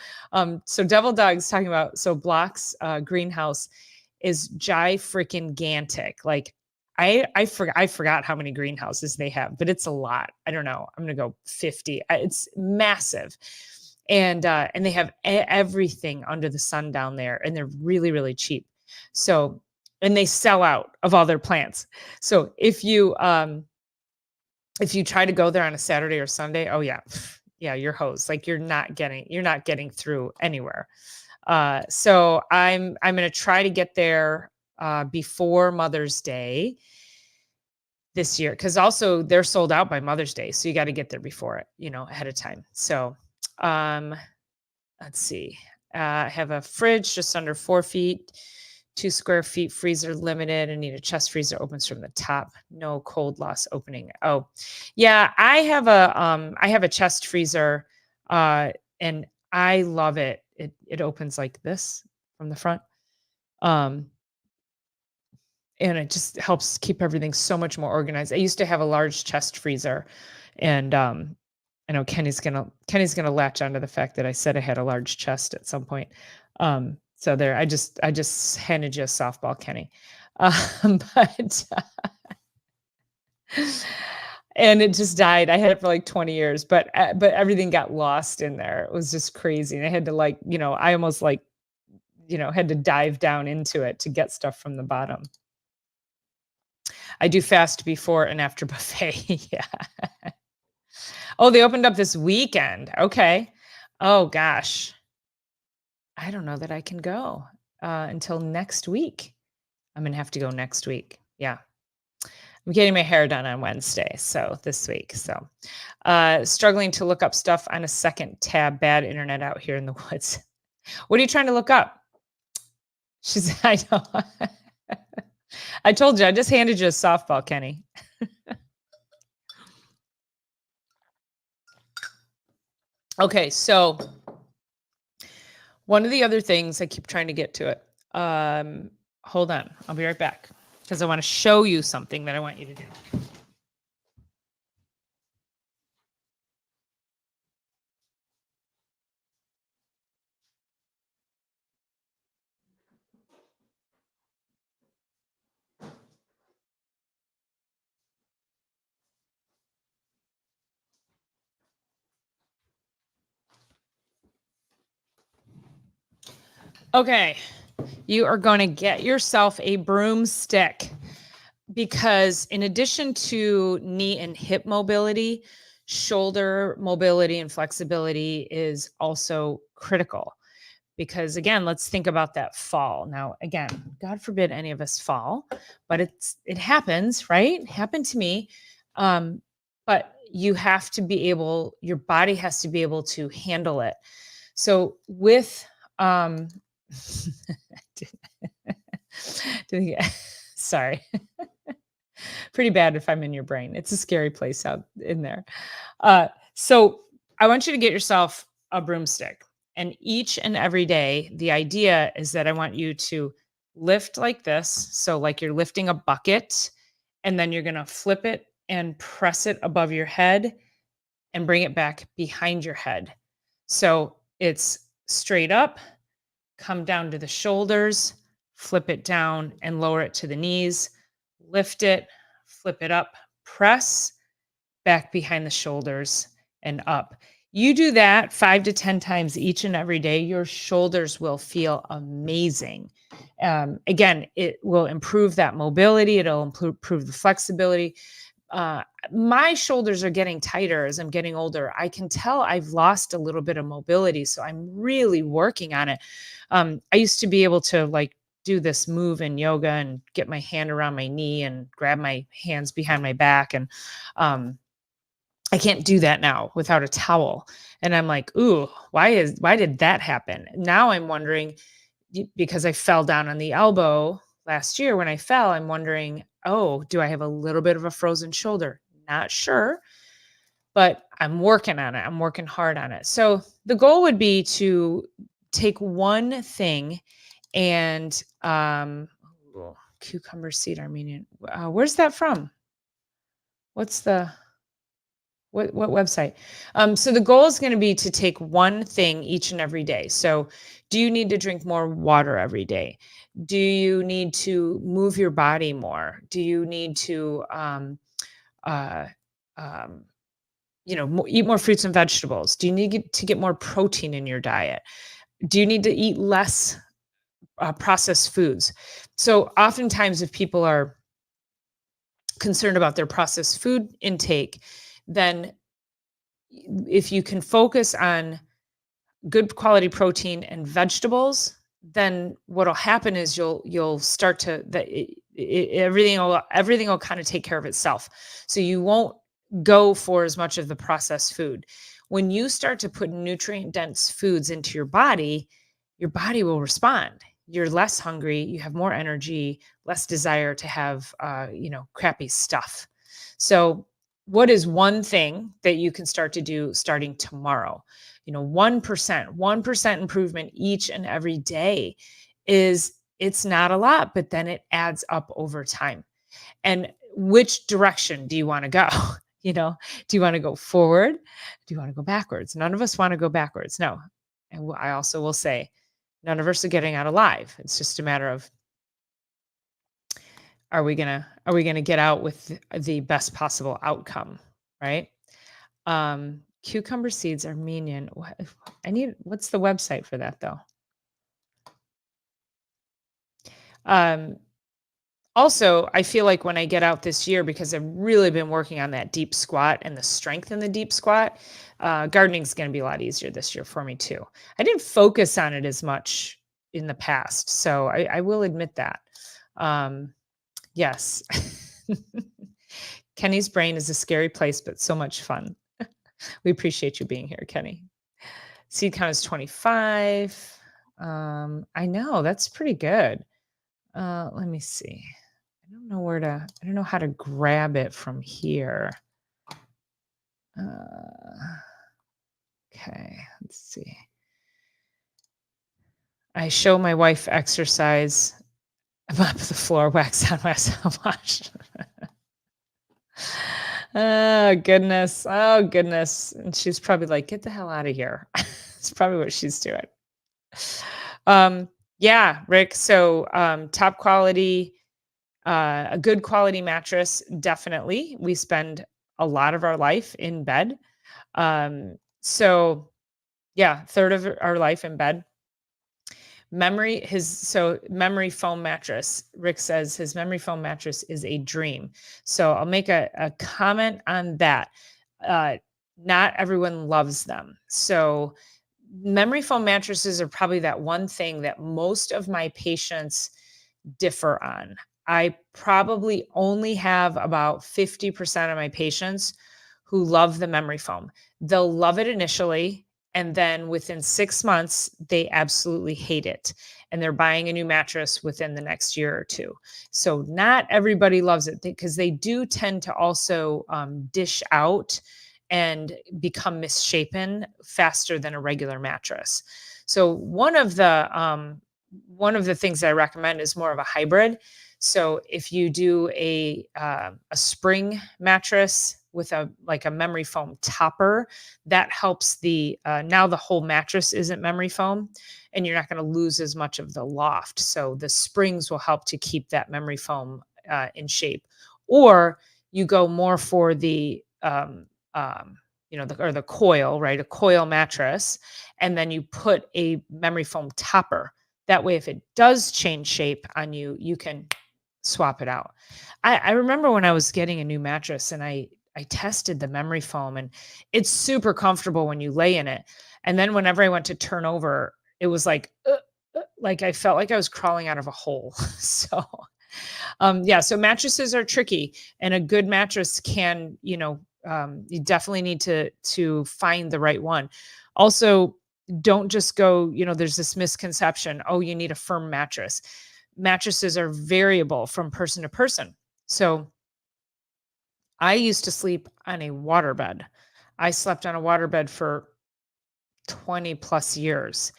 Devil Dog's talking about blocks greenhouse is freaking gantic. Like I forgot how many greenhouses they have, but it's a lot. I don't know. I'm gonna go 50. It's massive, and they have everything under the sun down there, and they're really really cheap. So and they sell out of all their plants. So if you try to go there on a Saturday or Sunday, oh yeah, yeah, you're hosed. Like you're not getting through anywhere. So I'm gonna try to get there before Mother's Day this year, because also they're sold out by Mother's Day, so you got to get there before it, ahead of time. So um, let's see. I have a fridge just under 4 feet, 2 square feet, freezer limited. I need a chest freezer opens from the top. No cold loss opening. Oh, yeah, I have a chest freezer, and I love it. It opens like this from the front. Um, and it just helps keep everything so much more organized. I used to have a large chest freezer, and I know Kenny's gonna latch onto the fact that I said I had a large chest at some point. So there, I just handed you a softball, Kenny. But and it just died. I had it for like 20 years, but everything got lost in there. It was just crazy, and I had to I almost had to dive down into it to get stuff from the bottom. I do fast before and after buffet. Yeah. Oh, they opened up this weekend. Okay. Oh gosh. I don't know that I can go until next week. I'm gonna have to go next week. Yeah. I'm getting my hair done on Wednesday, so this week. So struggling to look up stuff on a second tab. Bad internet out here in the woods. What are you trying to look up? I know. I told you, I just handed you a softball, Kenny. Okay, so one of the other things, I keep trying to get to it. Hold on, I'll be right back because I want to show you something that I want you to do. Okay, you are going to get yourself a broomstick, because in addition to knee and hip mobility, shoulder mobility and flexibility is also critical. Because again, let's think about that fall. Now, again, God forbid any of us fall, but it happens, right? It happened to me. But your body has to be able to handle it. So with sorry. Pretty bad if I'm in your brain. It's a scary place out in there. So I want you to get yourself a broomstick. And each and every day, the idea is that I want you to lift like this. So, like you're lifting a bucket, and then you're going to flip it and press it above your head and bring it back behind your head. So it's straight up, come down to the shoulders, flip it down and lower it to the knees, lift it, flip it up, press back behind the shoulders and up. You do that 5 to 10 times each and every day, your shoulders will feel amazing. Again, it will improve that mobility, it'll improve the flexibility. Uh, my shoulders are getting tighter as I'm getting older. I can tell I've lost a little bit of mobility, so I'm really working on it. I used to be able to like do this move in yoga and get my hand around my knee and grab my hands behind my back, and um, I can't do that now without a towel. And I'm like, ooh, why did that happen? Now I'm wondering because I fell down on the elbow last year when I fell, I'm wondering, oh, do I have a little bit of a frozen shoulder? Not sure, but I'm working on it. I'm working hard on it. So the goal would be to take one thing and ooh, cucumber seed Armenian. Where's that from? What's the what website? So the goal is going to be to take one thing each and every day. So do you need to drink more water every day? Do you need to move your body more? Do you need to uh, um, eat more fruits and vegetables? Do you need to get more protein in your diet? Do you need to eat less processed foods? So oftentimes if people are concerned about their processed food intake, then if you can focus on good quality protein and vegetables, then what'll happen is you'll start to everything will kind of take care of itself. So you won't go for as much of the processed food. When you start to put nutrient dense foods into your body will respond. You're less hungry, you have more energy, less desire to have crappy stuff. So what is one thing that you can start to do starting tomorrow? 1% improvement each and every day it's not a lot, but then it adds up over time. And which direction do you want to go? Do you want to go forward? Do you want to go backwards? None of us want to go backwards. No. And I also will say, none of us are getting out alive. It's just a matter of are we gonna get out with the best possible outcome, right? Cucumber seeds Armenian. What's the website for that though? Um, Also, I feel like when I get out this year, because I've really been working on that deep squat and the strength in the deep squat, gardening is going to be a lot easier this year for me too. I didn't focus on it as much in the past, so I will admit that. Um, yes. Kenny's brain is a scary place, but so much fun. We appreciate you being here, Kenny. Seed count is 25. I know that's pretty good. Let me see. I don't know how to grab it from here. Okay, let's see. I show my wife exercise, mop the floor, wax on, wax on, wash. Oh, goodness. Oh, goodness. And she's probably like, get the hell out of here. It's probably what she's doing. Yeah, Rick. So, top quality, a good quality mattress, definitely. We spend a lot of our life in bed. So yeah, third of our life in bed. Memory foam mattress. Rick says his memory foam mattress is a dream. So I'll make a comment on that. Uh, Not everyone loves them. So memory foam mattresses are probably that one thing that most of my patients differ on. I probably only have about 50% of my patients who love the memory foam. They'll love it initially, and then within 6 months, they absolutely hate it. And they're buying a new mattress within the next year or two. So not everybody loves it because they do tend to also dish out and become misshapen faster than a regular mattress. So one of the things I recommend is more of a hybrid. So if you do a spring mattress with a memory foam topper, that helps now the whole mattress isn't memory foam, and you're not going to lose as much of the loft. So the springs will help to keep that memory foam in shape. Or you go more for um, the coil, right? A coil mattress, and then you put a memory foam topper. That way, if it does change shape on you, you can swap it out. I remember when I was getting a new mattress and I tested the memory foam, and it's super comfortable when you lay in it. And then whenever I went to turn over, it was like I felt like I was crawling out of a hole. So yeah, so mattresses are tricky, and a good mattress can, you definitely need to find the right one. Also, don't just go, there's this misconception, oh, you need a firm mattress. Mattresses are variable from person to person. So I used to sleep on a waterbed. I slept on a waterbed for 20 plus years.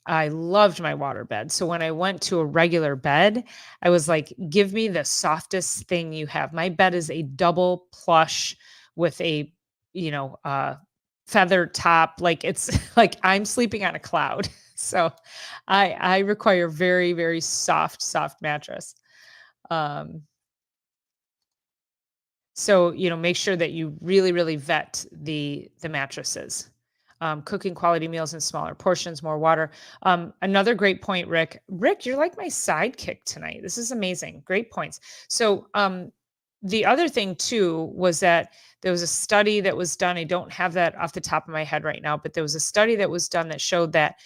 I loved my waterbed. So when I went to a regular bed, I was like, give me the softest thing you have. My bed is a double plush with a, you know, uh, feather top. Like it's like I'm sleeping on a cloud. So I require very, very soft mattress. Um, So, make sure that you really, really vet the mattresses. Cooking quality meals in smaller portions, more water. Another great point, Rick. Rick, you're like my sidekick tonight. This is amazing. Great points. So, the other thing too was that there was a study that was done. I don't have that off the top of my head right now, but there was a study that was done that showed that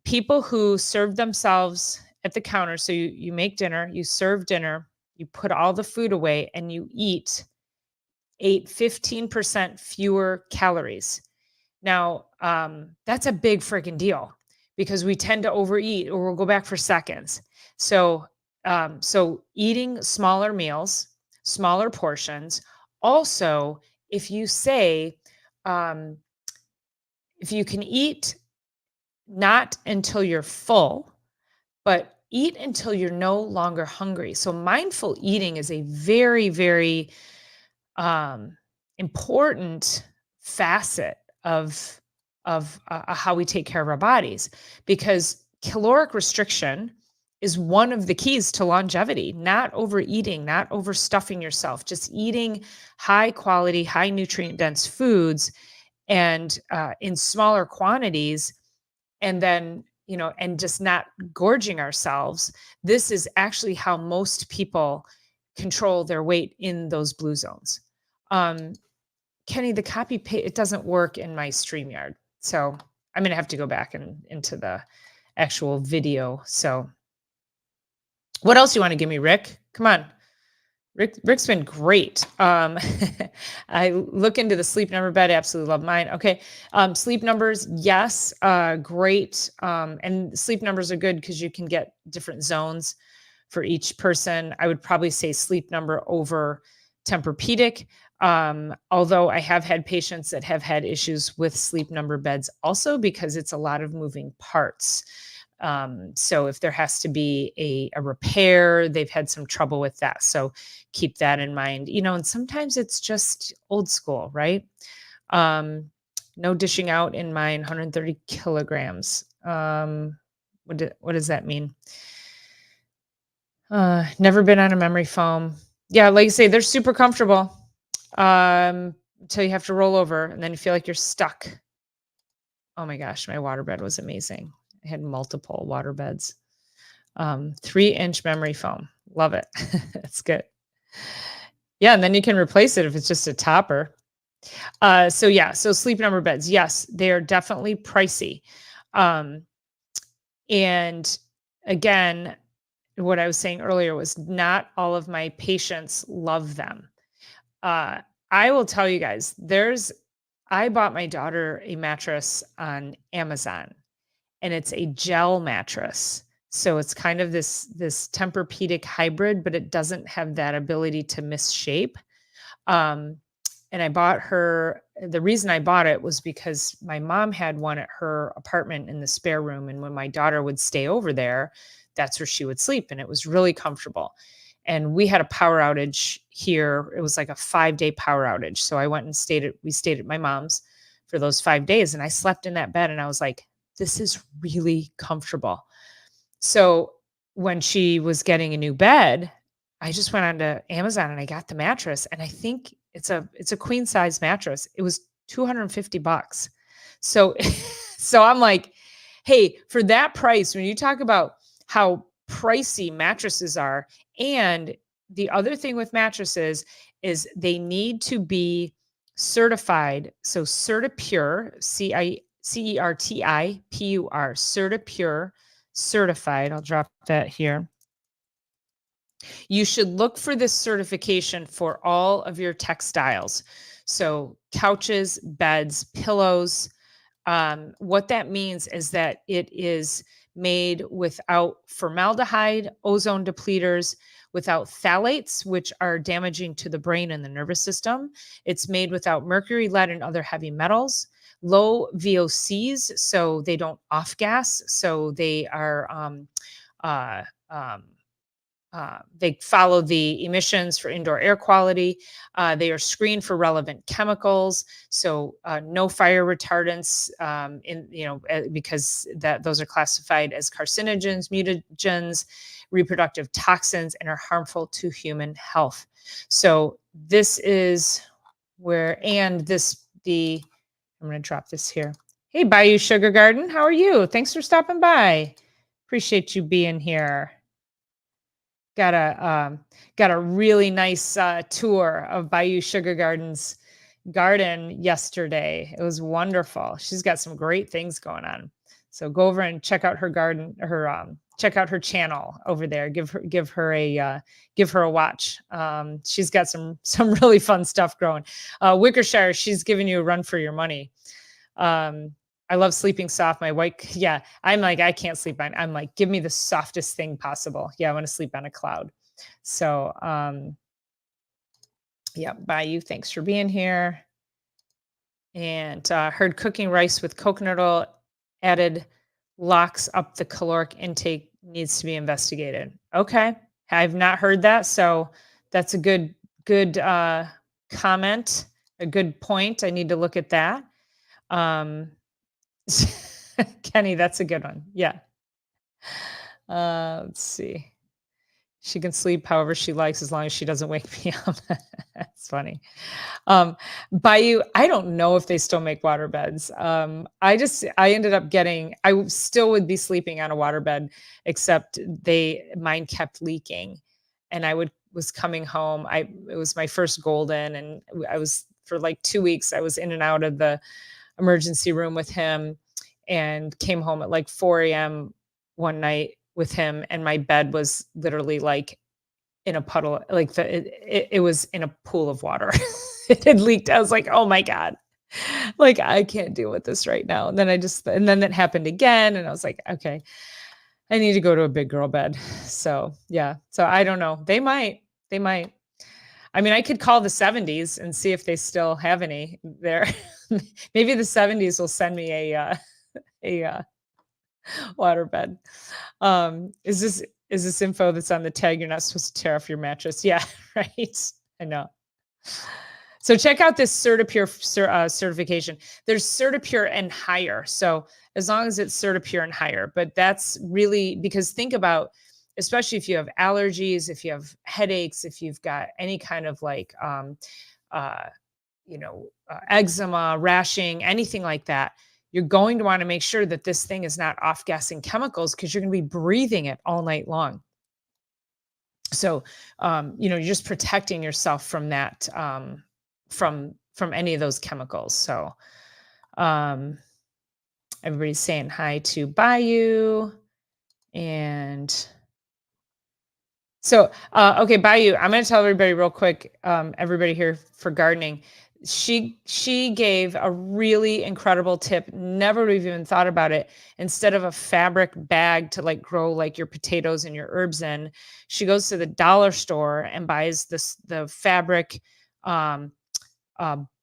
people who serve themselves at the counter, so you make dinner, you serve dinner, you put all the food away, and you ate 15% fewer calories. Now, that's a big freaking deal because we tend to overeat or we'll go back for seconds. So eating smaller meals, smaller portions. Also, if you say, um, if you can eat not until you're full, but eat until you're no longer hungry. So mindful eating is a very, very um, important facet of how we take care of our bodies, because caloric restriction is one of the keys to longevity. Not overeating, not overstuffing yourself, just eating high quality, high nutrient dense foods, and in smaller quantities, and then and just not gorging ourselves. This is actually how most people control their weight in those blue zones. um Kenny, the copy paste, it doesn't work in my StreamYard, so I'm gonna have to go back and into the actual video. So what else do you want to give me, Rick? Come on. Rick's been great. I look into the sleep number bed. Absolutely love mine. Okay. Sleep numbers. Yes. Great. And sleep numbers are good because you can get different zones for each person. I would probably say sleep number over Tempur-Pedic. Although I have had patients that have had issues with sleep number beds also because it's a lot of moving parts. So if there has to be a repair, they've had some trouble with that. So keep that in mind, and sometimes it's just old school, right? Um, no dishing out in mine, 130 kilograms. What does that mean? Never been on a memory foam. Yeah, like you say, they're super comfortable. Until you have to roll over and then you feel like you're stuck. Oh my gosh, my waterbed was amazing. I had multiple water beds. 3-inch memory foam. Love it. That's good. Yeah, and then you can replace it if it's just a topper. So sleep number beds. Yes, they are definitely pricey. Um, and again, what I was saying earlier was not all of my patients love them. I will tell you guys, I bought my daughter a mattress on Amazon, and it's a gel mattress. So it's kind of this Tempur-Pedic hybrid, but it doesn't have that ability to misshape. Um, and I bought her. The reason I bought it was because my mom had one at her apartment in the spare room, and when my daughter would stay over there, that's where she would sleep, and it was really comfortable. And we had a power outage here. It was like a 5-day power outage. So I went and we stayed at my mom's for those 5 days, and I slept in that bed, and I was like, this is really comfortable. So when she was getting a new bed, I just went onto Amazon and I got the mattress, and I think it's a queen size mattress. It was 250 bucks. So so I'm like, hey, for that price, when you talk about how pricey mattresses are, and the other thing with mattresses is they need to be certified. So Certipure, CERTIPUR, Certipure certified. I'll drop that here. You should look for this certification for all of your textiles. So couches, beds, pillows. What that means is that it is made without formaldehyde, ozone depleters, without phthalates, which are damaging to the brain and the nervous system. It's made without mercury, lead, and other heavy metals. Low VOCs, so they don't off gas. So they are uh, um, they follow the emissions for indoor air quality. They are screened for relevant chemicals, so no fire retardants because those are classified as carcinogens, mutagens, reproductive toxins, and are harmful to human health. So this is where, and this the I'm going to drop this here. Hey, Bayou Sugar Garden, how are you? Thanks for stopping by. Appreciate you being here. Got a really nice tour of Bayou Sugar Garden's garden yesterday. It was wonderful. She's got some great things going on. So go over and check out her garden, check out her channel over there. Give her a watch. She's got some really fun stuff growing. Wickershire, she's giving you a run for your money. I love sleeping soft. My wife, yeah, I'm like, I can't sleep on. I'm like, give me the softest thing possible. Yeah, I want to sleep on a cloud. So, yeah, Bayou, thanks for being here. And heard cooking rice with coconut oil added locks up the caloric intake, needs to be investigated. Okay, I've not heard that, so that's a good comment, a good point. I need to look at that. Kenny, that's a good one. Yeah. Let's see. She can sleep however she likes as long as she doesn't wake me up. That's funny. Bayou, I don't know if they still make water beds. I ended up I still would be sleeping on a water bed, except mine kept leaking. And was coming home. It was my first golden, and I was, for like 2 weeks, I was in and out of the emergency room with him, and came home at like 4 a.m. one night with him, and my bed was literally like in a puddle, like it was in a pool of water. It had leaked. I was like, oh my God, like I can't deal with this right now. And then that happened again, and I was like, okay, I need to go to a big girl bed. So yeah, so I don't know. They might. I mean, I could call the 70s and see if they still have any there. Maybe the 70s will send me a waterbed. Is this info that's on the tag? You're not supposed to tear off your mattress. Yeah, right. I know. So check out this Certipure certification. There's Certipure and higher. So as long as it's Certipure and higher, but that's really, because think about, especially if you have allergies, if you have headaches, if you've got any kind of like, eczema, rashing, anything like that, you're going to want to make sure that this thing is not off-gassing chemicals, because you're going to be breathing it all night long. So, you're just protecting yourself from that, from any of those chemicals. So, everybody's saying hi to Bayou. And so, okay, Bayou, I'm going to tell everybody real quick, everybody here for gardening. She gave a really incredible tip. Never would have even thought about it. Instead of a fabric bag to like grow like your potatoes and your herbs in, she goes to the dollar store and buys the fabric,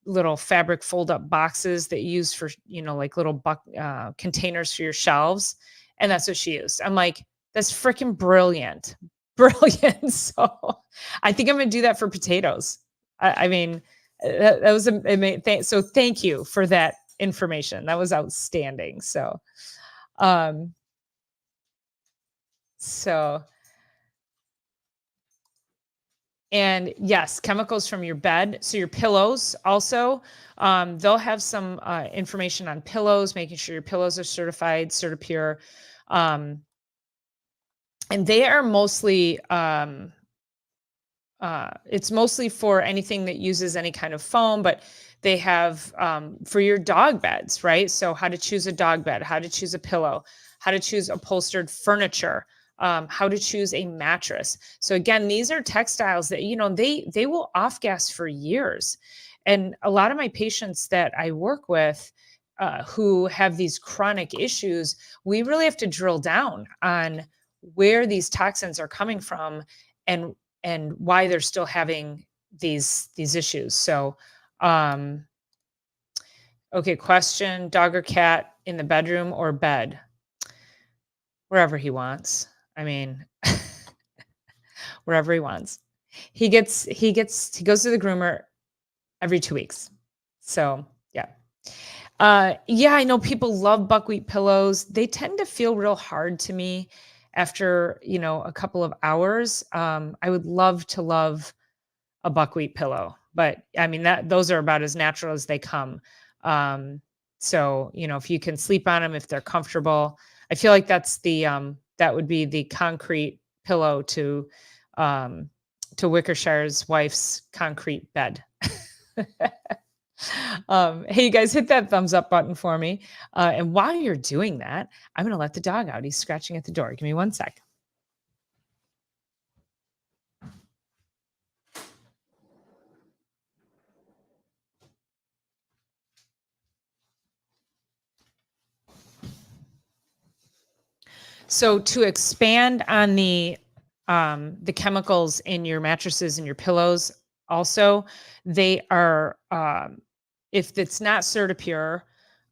little fabric fold up boxes that you use for, like little containers for your shelves. And that's what she used. I'm like, That's freaking brilliant. Brilliant. So, I think I'm gonna do that for potatoes. I mean, that was so thank you for that information. That was outstanding. Um, so and yes, chemicals from your bed. So your pillows also, they'll have some information on pillows, making sure your pillows are certified, Certipure. Um, and they are mostly it's mostly for anything that uses any kind of foam, but they have for your dog beds, right? So how to choose a dog bed, how to choose a pillow, how to choose upholstered furniture, how to choose a mattress. So again, these are textiles that they will off gas for years, and a lot of my patients that I work with. Who have these chronic issues, we really have to drill down on where these toxins are coming from and why they're still having these issues. So, um, okay, question: dog or cat in the bedroom or bed? Wherever he wants. I mean, wherever he wants. He goes to the groomer every 2 weeks. So yeah. Yeah, I know people love buckwheat pillows. They tend to feel real hard to me after a couple of hours. I would love a buckwheat pillow. But I mean that those are about as natural as they come. Um, so, if you can sleep on them, if they're comfortable, I feel like that would be the concrete pillow um, to Wickershire's wife's concrete bed. Hey, you guys, hit that thumbs up button for me. And while you're doing that, I'm going to let the dog out. He's scratching at the door. Give me one sec. So to expand on the chemicals in your mattresses and your pillows, also they are if it's not Certipure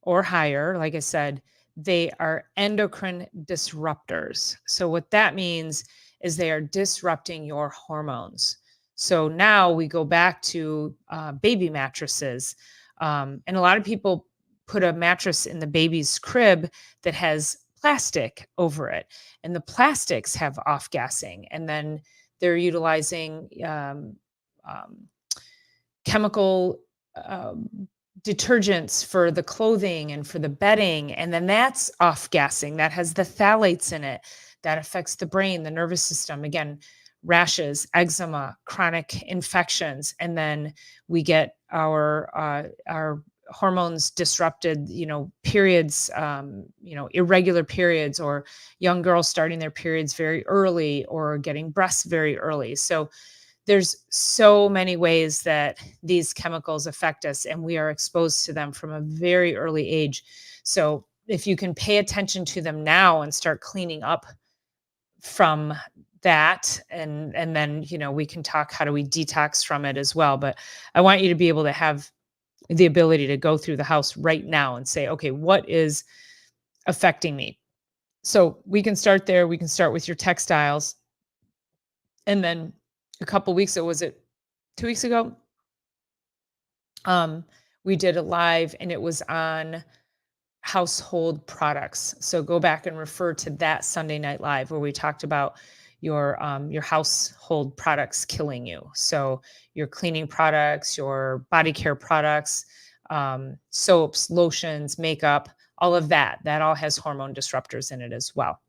or higher, like I said, they are endocrine disruptors. So what that means is they are disrupting your hormones. So now we go back to baby mattresses, and a lot of people put a mattress in the baby's crib that has plastic over it, and the plastics have off gassing, and then they're utilizing um, chemical um, detergents for the clothing and for the bedding, and then that's off gassing. That has the phthalates in it. That affects the brain, the nervous system. Again, rashes, eczema, chronic infections, and then we get our hormones disrupted. Periods, irregular periods, or young girls starting their periods very early, or getting breasts very early. So there's so many ways that these chemicals affect us, and we are exposed to them from a very early age. So if you can pay attention to them now and start cleaning up from that, and then we can talk, how do we detox from it as well. But I want you to be able to have the ability to go through the house right now and say, okay, what is affecting me? So we can start there. We can start with your textiles, and then a couple weeks ago, was it 2 weeks ago, um, we did a live, and it was on household products. So go back and refer to that Sunday Night Live where we talked about your household products killing you. So your cleaning products, your body care products, soaps, lotions, makeup, all of that all has hormone disruptors in it as well.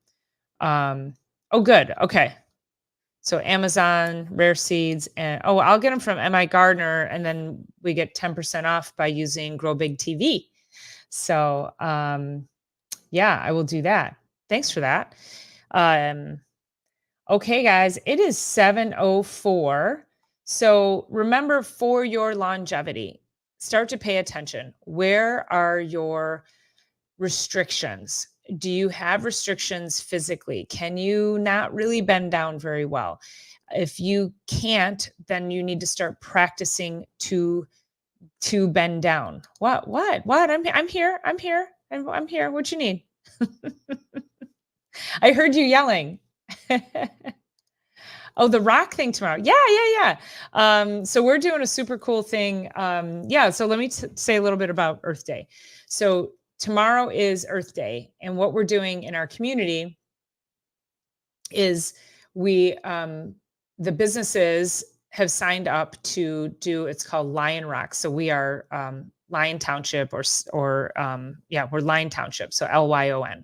Oh, good. Okay. So Amazon, Rare Seeds, and I'll get them from MI Gardner, and then we get 10% off by using Grow Big TV. So yeah, I will do that. Thanks for that. Um, okay, guys, it is 7:04. So remember, for your longevity, start to pay attention. Where are your restrictions? Do you have restrictions physically? Can you not really bend down very well? If you can't, then you need to start practicing to bend down. What? I'm here. I'm here. I'm here. What you need? I heard you yelling. Oh, the rock thing tomorrow. Yeah, yeah, yeah. So we're doing a super cool thing. Yeah, so let me say a little bit about Earth Day. So tomorrow is Earth Day, and what we're doing in our community is we the businesses have signed up to do, it's called Lion Rock. So we are Lion Township, yeah, we're Lion Township, so LYON.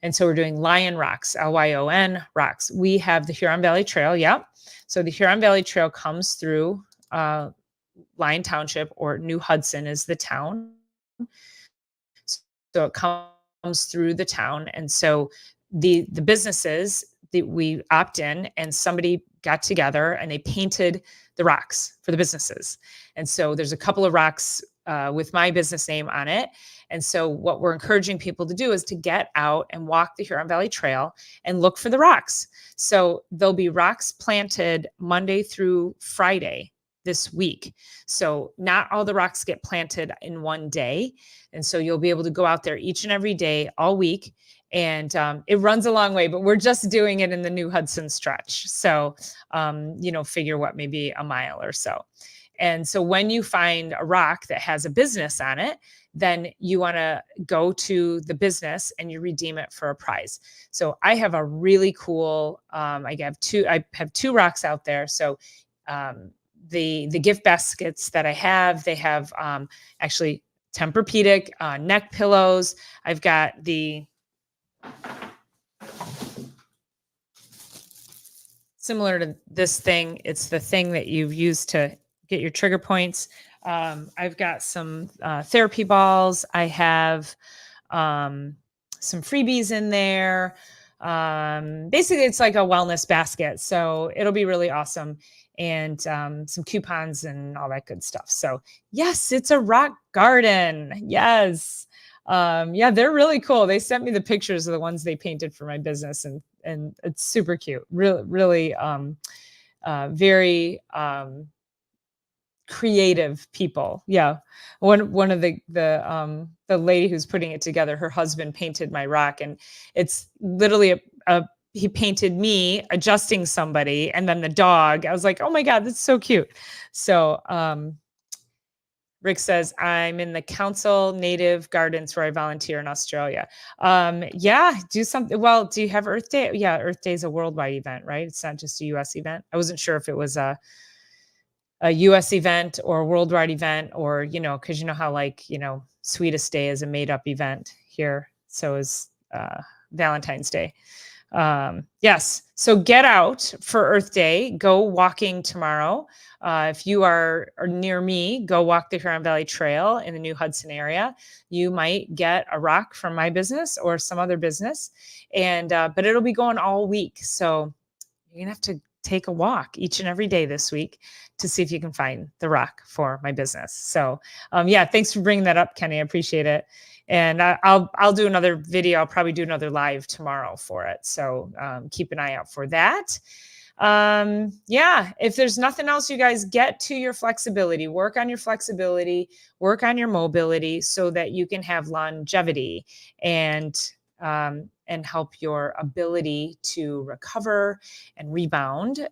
And so we're doing Lion Rocks, LYON rocks. We have the Huron Valley Trail. Yep. So the Huron Valley Trail comes through Lion Township, or New Hudson is the town. So it comes through the town. And so the businesses that we opt in, and somebody got together and they painted the rocks for the businesses. And so there's a couple of rocks with my business name on it. And so what we're encouraging people to do is to get out and walk the Huron Valley Trail and look for the rocks. So there'll be rocks planted Monday through Friday this week. So not all the rocks get planted in one day. And so you'll be able to go out there each and every day all week. And it runs a long way, but we're just doing it in the New Hudson stretch. So, figure what, maybe a mile or so. And so when you find a rock that has a business on it, then you want to go to the business and you redeem it for a prize. So I have a really cool, I have two rocks out there. So the gift baskets that I have, they have actually Tempur-Pedic neck pillows. I've got similar to this thing. It's the thing that you've used to get your trigger points. I've got some therapy balls. I have some freebies in there. Basically, it's like a wellness basket. So it'll be really awesome. And some coupons and all that good stuff. So yes, it's a rock garden. Yes. Yeah, they're really cool. They sent me the pictures of the ones they painted for my business, and it's super cute. Really very creative people. Yeah. One of the lady who's putting it together, her husband painted my rock, and it's literally he painted me adjusting somebody and then the dog. I was like, oh my God, that's so cute. So Rick says, I'm in the Council Native Gardens where I volunteer in Australia. Yeah, do something. Well, do you have Earth Day? Yeah, Earth Day is a worldwide event, right? It's not just a US event. I wasn't sure if it was a US event or a worldwide event, or, because how Sweetest Day is a made up event here. So is Valentine's Day. Yes. So get out for Earth Day. Go walking tomorrow. If you are near me, go walk the Huron Valley Trail in the New Hudson area. You might get a rock from my business or some other business, and but it'll be going all week. So you're gonna have to take a walk each and every day this week to see if you can find the rock for my business. So yeah, thanks for bringing that up, Kenny. I appreciate it. And I'll do another video. I'll probably do another live tomorrow for it. So keep an eye out for that. Yeah, if there's nothing else, you guys, get to your flexibility, work on your flexibility, work on your mobility so that you can have longevity and help your ability to recover and rebound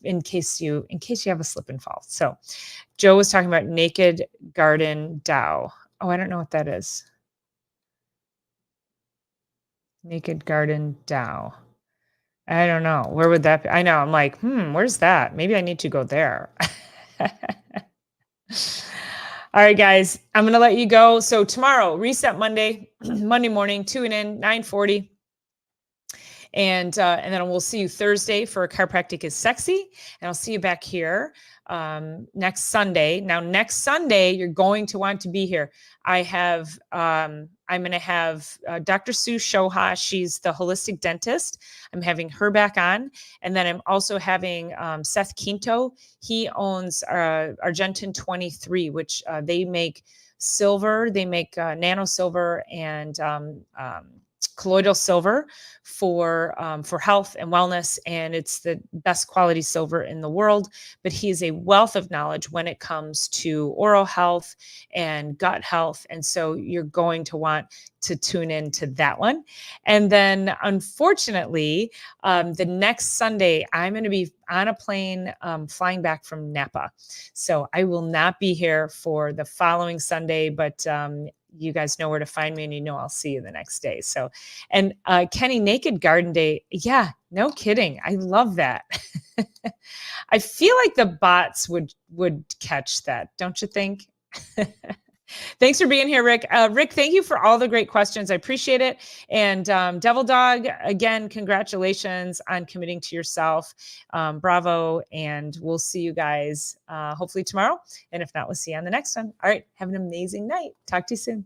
in case you have a slip and fall. So Joe was talking about Naked Garden DAO. Oh, I don't know what that is. Naked Garden DAO. I don't know. Where would that be? I know. I'm like, where's that? Maybe I need to go there. All right, guys, I'm going to let you go. So tomorrow, Reset Monday, Monday morning, tune in, 9:40. And then we'll see you Thursday for Chiropractic is Sexy. And I'll see you back here next Sunday. Now, next Sunday, you're going to want to be here. I'm going to have Dr. Sue Shoha. She's the holistic dentist. I'm having her back on. And then I'm also having Seth Quinto. He owns Argentin 23, which they make silver. They make nano silver and colloidal silver for health and wellness, and it's the best quality silver in the world. But he is a wealth of knowledge when it comes to oral health and gut health, and so you're going to want to tune in to that one. And then, unfortunately, the next Sunday, I'm going to be on a plane flying back from Napa. So I will not be here for the following Sunday, but you guys know where to find me and you know I'll see you the next day. So, and Kenny, Naked Garden Day. Yeah, no kidding. I love that. I feel like the bots would catch that, don't you think? Thanks for being here, Rick. Rick, thank you for all the great questions. I appreciate it. And Devil Dog, again, congratulations on committing to yourself. Bravo. And we'll see you guys hopefully tomorrow. And if not, we'll see you on the next one. All right. Have an amazing night. Talk to you soon.